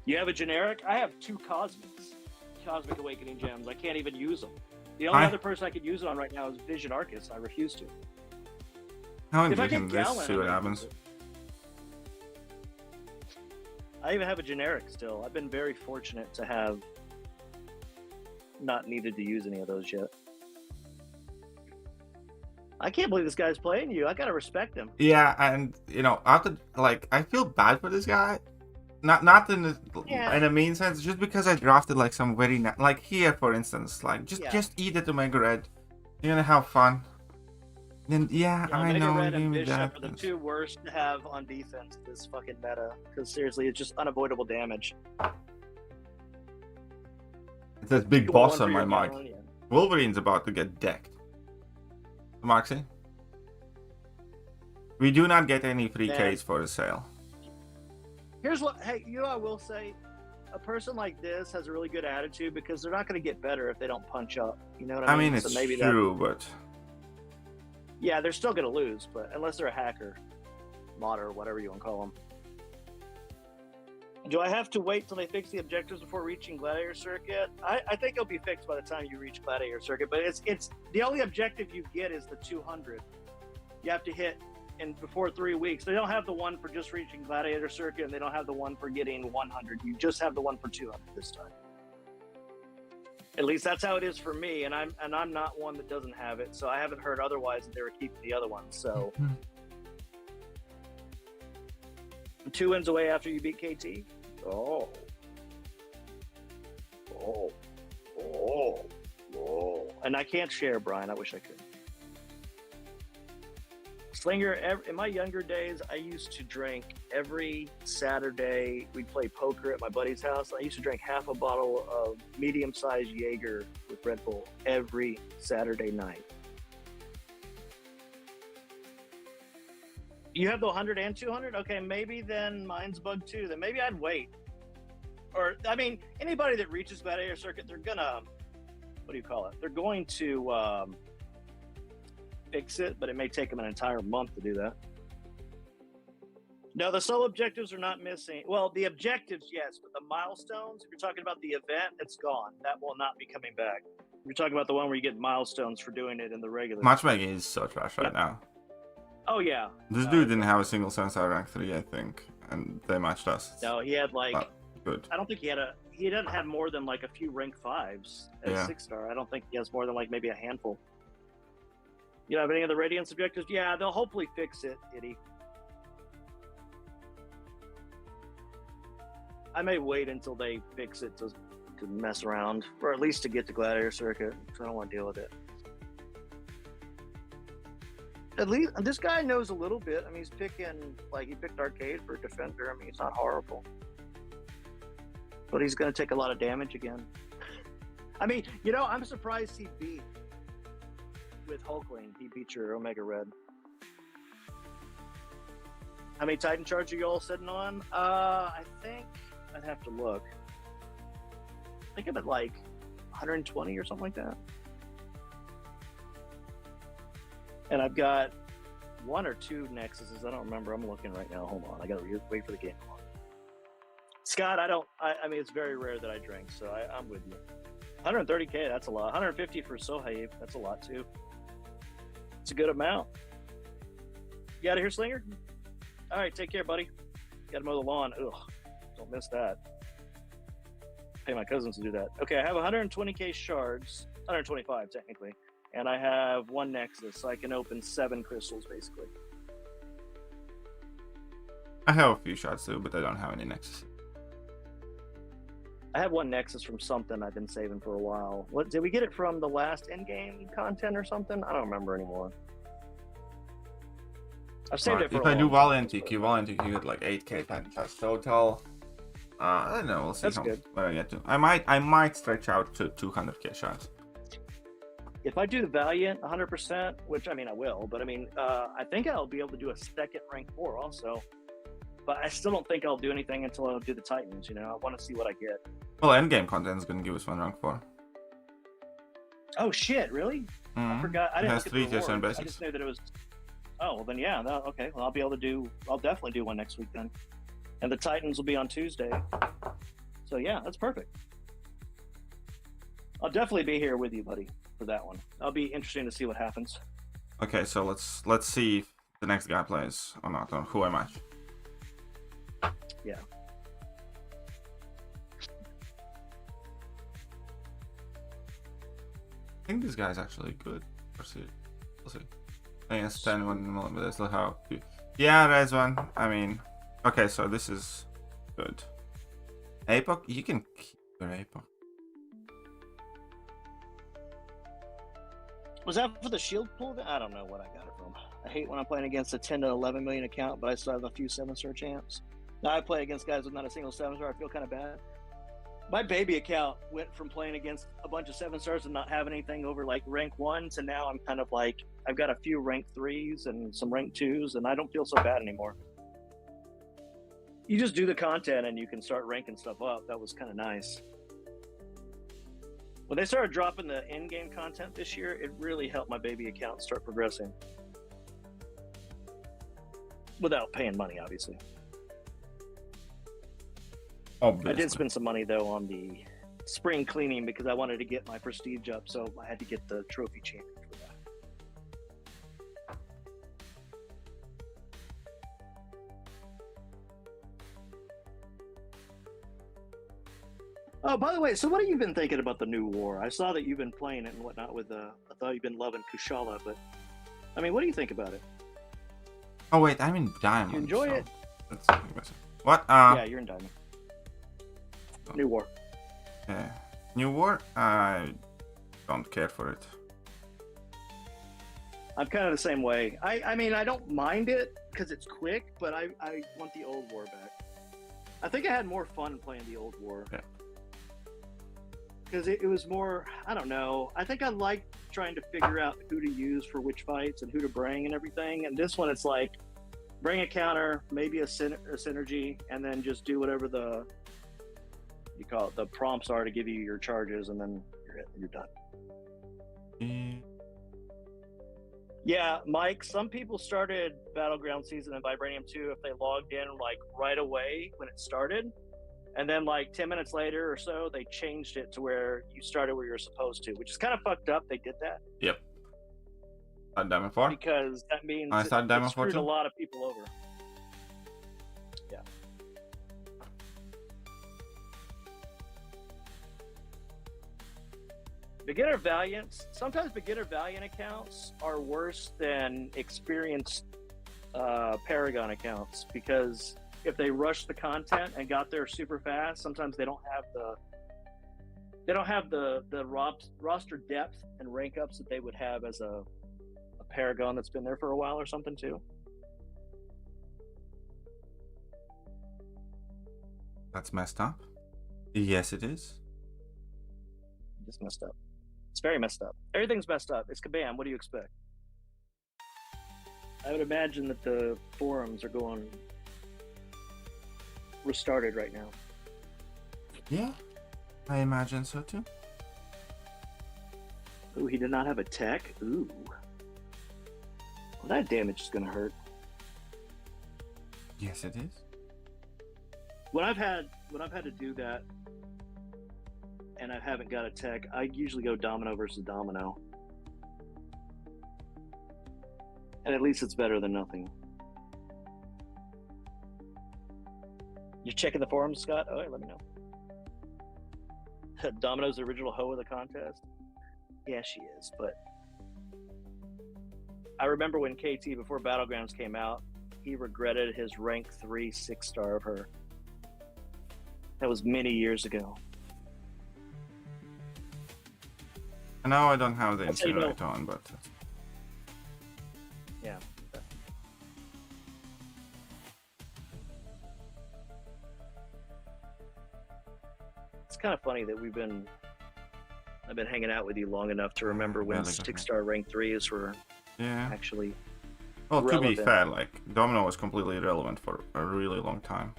You have a generic? I have 2 Cosmic Awakening gems. I can't even use them. The only other person I could use it on right now is Vision Arcus. I refuse to. How envision this? See what happens. I even have a generic still. I've been very fortunate to have not needed to use any of those yet. I can't believe this guy's playing you. I gotta respect him. Yeah, and you know, after I feel bad for this guy. Not in a mean sense, just because I drafted like some very like here, for instance, like just eat it, Omega Red. You're gonna have fun. Then I know. Red and Bishop are the 2 worst to have on defense this fucking meta. Because seriously, it's just unavoidable damage. It says big boss on my mic. Wolverine's about to get decked. Moxie, we do not get any free Ks for the sale. Here's what, hey, you know, I will say, a person like this has a really good attitude because they're not going to get better if they don't punch up. You know what I mean? I mean, it's true, but yeah, they're still going to lose, but unless they're a hacker, modder, whatever you want to call them. Do I have to wait till they fix the objectives before reaching Gladiator Circuit? I think it'll be fixed by the time you reach Gladiator Circuit, but it's the only objective you get is the 200. You have to hit before 3 weeks. They don't have the one for just reaching Gladiator Circuit, and they don't have the one for getting 100. You just have the one for 200 this time. At least that's how it is for me, and I'm not one that doesn't have it, so I haven't heard otherwise that they were keeping the other one. So 2 wins away after you beat KT. Oh, and I can't share, Brian. I wish I could. Slinger, in my younger days, I used to drink every Saturday. We'd play poker at my buddy's house. I used to drink half a bottle of medium-sized Jaeger with Red Bull every Saturday night. You have the 100 and 200? Okay, maybe then mine's bugged too. Then maybe I'd wait. Or, I mean, anybody that reaches Gladiator Circuit, they're gonna, what do you call it? They're going to fix it, but it may take them an entire month to do that. No, the solo objectives are not missing. Well, the objectives, yes, but the milestones, if you're talking about the event, it's gone. That will not be coming back. You're talking about the one where you get milestones for doing it in the regular. Matchmaking is so trash right now. Oh yeah. This dude didn't have a single 7-star rank 3, I think, and they matched us. No, he had like. Good. I don't think he had a. He doesn't have more than like a few rank 5s at 6-star. I don't think he has more than like maybe a handful. You don't have any other Radiance objectives? Yeah, they'll hopefully fix it, Itty. I may wait until they fix it to mess around, or at least to get to Gladiator Circuit, because I don't want to deal with it. At least this guy knows a little bit. I mean, he's picking, like, he picked Arcade for Defender. I mean, it's not horrible. But he's going to take a lot of damage again. I mean, you know, I'm surprised he beat, with Hulkling, he beat your Omega Red. How many Titan Charge are you all sitting on? I think I'd have to look. I think I'm at like 120 or something like that. And I've got 1 or 2 Nexuses. I don't remember. I'm looking right now. Hold on. I got to wait for the game. Scott, I mean, it's very rare that I drink, so I'm with you. 130K, that's a lot. 150 for Sohaib, that's a lot too. It's a good amount. You out of here, Slinger? All right, take care, buddy. Got to mow the lawn. Ugh, don't miss that. Pay my cousins to do that. Okay, I have 120K shards, 125 technically, and I have 1 Nexus, so I can open 7 crystals basically. I have a few shots too, but I don't have any Nexus. I have 1 Nexus from something I've been saving for a while. What did we get it from the last in-game content or something? I don't remember anymore. I've saved it for if a I do long time, Valiant, you get like 8K Titan shots total. I don't know. We'll see That's good. where I get to. I might stretch out to 200K shots. If I do the Valiant 100%, which I mean I will, but I mean I think I'll be able to do a second rank 4 also. But I still don't think I'll do anything until I do the Titans, you know? I want to see what I get. Well, endgame content is going to give us 1 rank 4. Oh, shit, really? I forgot. I didn't It has 3 tier 7 I basics. just knew that it was... Oh, well then, yeah. No, okay, well, I'll be able to do... I'll definitely do one next week then. And the Titans will be on Tuesday. So, yeah, that's perfect. I'll definitely be here with you, buddy, for that one. It'll be interesting to see what happens. Okay, so let's see if the next guy plays or not, or who I match. Yeah. I think this guy's actually good. We'll see. I think it's 10 1, but I still have a few. Yeah, there's one. I mean, okay, so this is good. APOC, you can keep your APOC. Was that for the shield pool? I don't know what I got it from. I hate when I'm playing against a 10 to 11 million account, but I still have a few 7-star champs. Now I play against guys with not a single 7-star. I feel kind of bad. My baby account went from playing against a bunch of 7-stars and not having anything over like rank 1 to now I'm kind of like, I've got a few rank 3s and some rank 2s, and I don't feel so bad anymore. You just do the content and you can start ranking stuff up. That was kind of nice. When they started dropping the in-game content this year, it really helped my baby account start progressing. Without paying money, obviously. Obviously. I did spend some money, though, on the spring cleaning because I wanted to get my prestige up, so I had to get the trophy champion for that. Oh, by the way, so what have you been thinking about the new war? I saw that you've been playing it and whatnot with, I thought you've been loving Kushala, but, I mean, what do you think about it? Oh, wait, I'm in Diamond. You enjoy so it? That's impressive. What? Yeah, you're in Diamond. New war. Yeah. New war? I don't care for it. I'm kind of the same way. I mean, I don't mind it because it's quick, but I want the old war back. I think I had more fun playing the old war. Yeah. Because it was more, I don't know. I think I liked trying to figure out who to use for which fights and who to bring and everything. And this one, it's like, bring a counter, maybe a synergy, and then just do whatever the prompts are to give you your charges, and then you're done. Yeah, Mike, some people started Battleground season in Vibranium 2 if they logged in like right away when it started, and then like 10 minutes later or so they changed it to where you started where you're supposed to, which is kind of fucked up. They did that. Yep. Start Diamond 4? Because that means I start Diamond 4 screwed too? a lot of people over. Yeah. Beginner Valiant, sometimes beginner Valiant accounts are worse than experienced Paragon accounts, because if they rush the content and got there super fast, sometimes they don't have the roster depth and rank ups that they would have as a Paragon that's been there for a while or something too. That's messed up. Yes, it is. Just messed up. It's very messed up. Everything's messed up. It's kabam. What do you expect? I would imagine that the forums are going restarted right now. Yeah, I imagine so too. Ooh, he did not have a tech. Ooh. Well, that damage is going to hurt. Yes, it is. When I've had to do that, and I haven't got a tech, I usually go domino versus domino, and at least it's better than nothing. You checking the forums, Scott? Oh, let me know. Domino's the original hoe of the contest. Yeah, she is, but I remember when KT, before Battlegrounds came out, he regretted his rank 3 6-star of her. That was many years ago. And now I don't have the Incinerate on, but... Yeah. It's kind of funny that I've been hanging out with you long enough to remember when 6-star rank 3s were actually Well, relevant. To be fair, like, Domino was completely irrelevant for a really long time.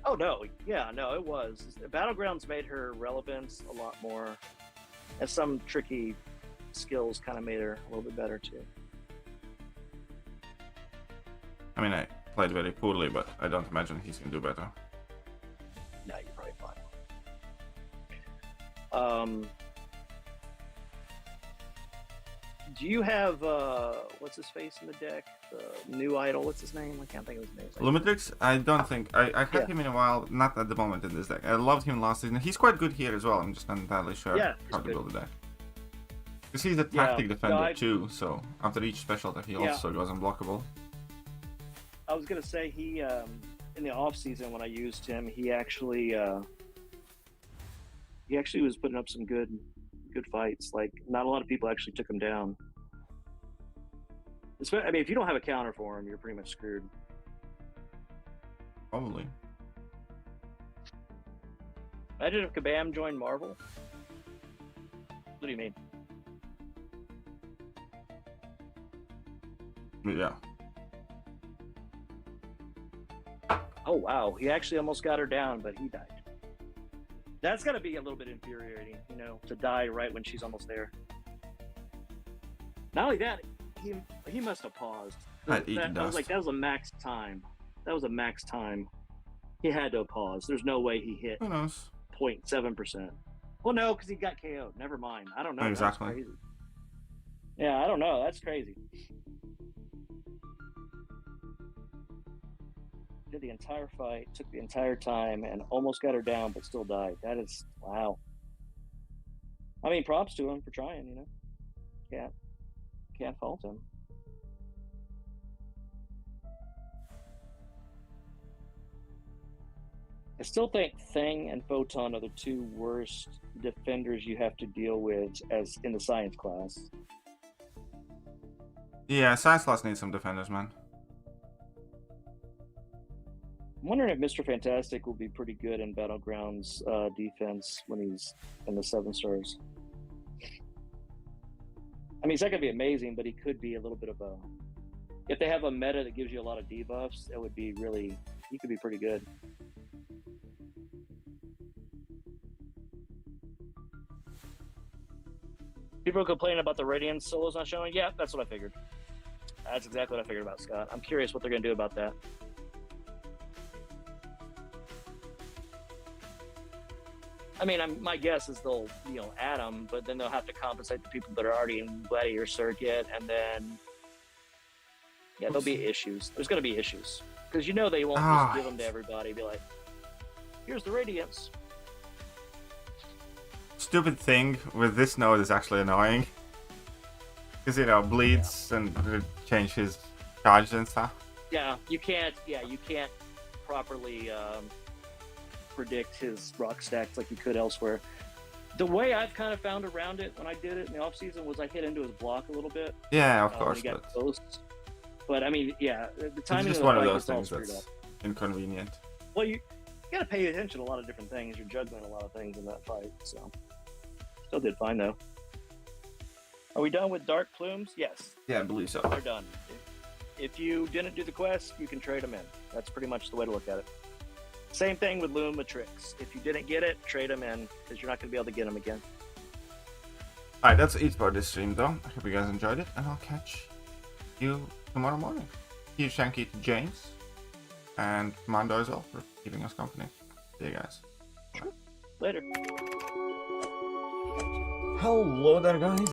Oh, no. Yeah, no, it was. Battlegrounds made her relevance a lot more, and some tricky skills kind of made her a little bit better, too. I mean, I played very poorly, but I don't imagine he's gonna do better. No, you're probably fine. Do you have, what's his face in the deck? The new idol, what's his name? I can't think of his name. Lumitrix, I don't think. I had him in a while, not at the moment in this deck. I loved him last season. He's quite good here as well. I'm just not entirely sure how to build the deck. Because he's a tactic defender too, so after each special attack he also goes unblockable. I was going to say, he, in the off season when I used him, he actually was putting up some good fights. Like, not a lot of people actually took him down. I mean, if you don't have a counter for him, you're pretty much screwed. Probably. Imagine if Kabam joined Marvel. What do you mean? Yeah. Oh, wow. He actually almost got her down, but he died. That's got to be a little bit infuriating, you know, to die right when she's almost there. Not only that, he must have paused. I was like, that was a max time. That was a max time. He had to have paused. There's no way he hit 0.7%. Well, no, because he got KO'd. Never mind. I don't know. Exactly. That's crazy. Yeah, I don't know. That's crazy. Did the entire fight, took the entire time, and almost got her down, but still died. That is, wow. I mean, props to him for trying, you know. Can't fault him. I still think Thing and Photon are the two worst defenders you have to deal with as in the science class. Yeah, science class needs some defenders, man. I'm wondering if Mr. Fantastic will be pretty good in Battlegrounds defense when he's in the 7 stars. I mean, he's not going to be amazing, but he could be a little bit of a... If they have a meta that gives you a lot of debuffs, it would be really... He could be pretty good. People are complaining about the Radiance solos not showing. Yeah, that's what I figured. That's exactly what I figured about Scott. I'm curious what they're going to do about that. I mean, my guess is they'll, you know, add them, but then they'll have to compensate the people that are already in Gladiator Circuit, and then Yeah, there'll be issues. There's going to be issues. Because you know they won't just give them to everybody. Be like, here's the radiance. Stupid thing with this node is actually annoying. Because, you know, bleeds and change his charge and stuff. Yeah, you can't properly predict his rock stacks like you could elsewhere. The way I've kind of found around it when I did it in the off season was I hit into his block a little bit. Yeah, of course. When he got close. But I mean, yeah, the timing it's just of the one of fight those was all things screwed that's up. inconvenient. Well, you got to pay attention to a lot of different things. You're juggling a lot of things in that fight. So, still did fine though. Are we done with dark plumes? Yes. Yeah, I believe so. They're done. If you didn't do the quest, you can trade them in. That's pretty much the way to look at it. Same thing with Lumatrix. If you didn't get it, trade them in, because you're not going to be able to get them again. Alright, that's it for this stream though. I hope you guys enjoyed it, and I'll catch you tomorrow morning. Huge thank you to James and Mando as well for keeping us company. See you guys. Sure. Later. Hello there, guys.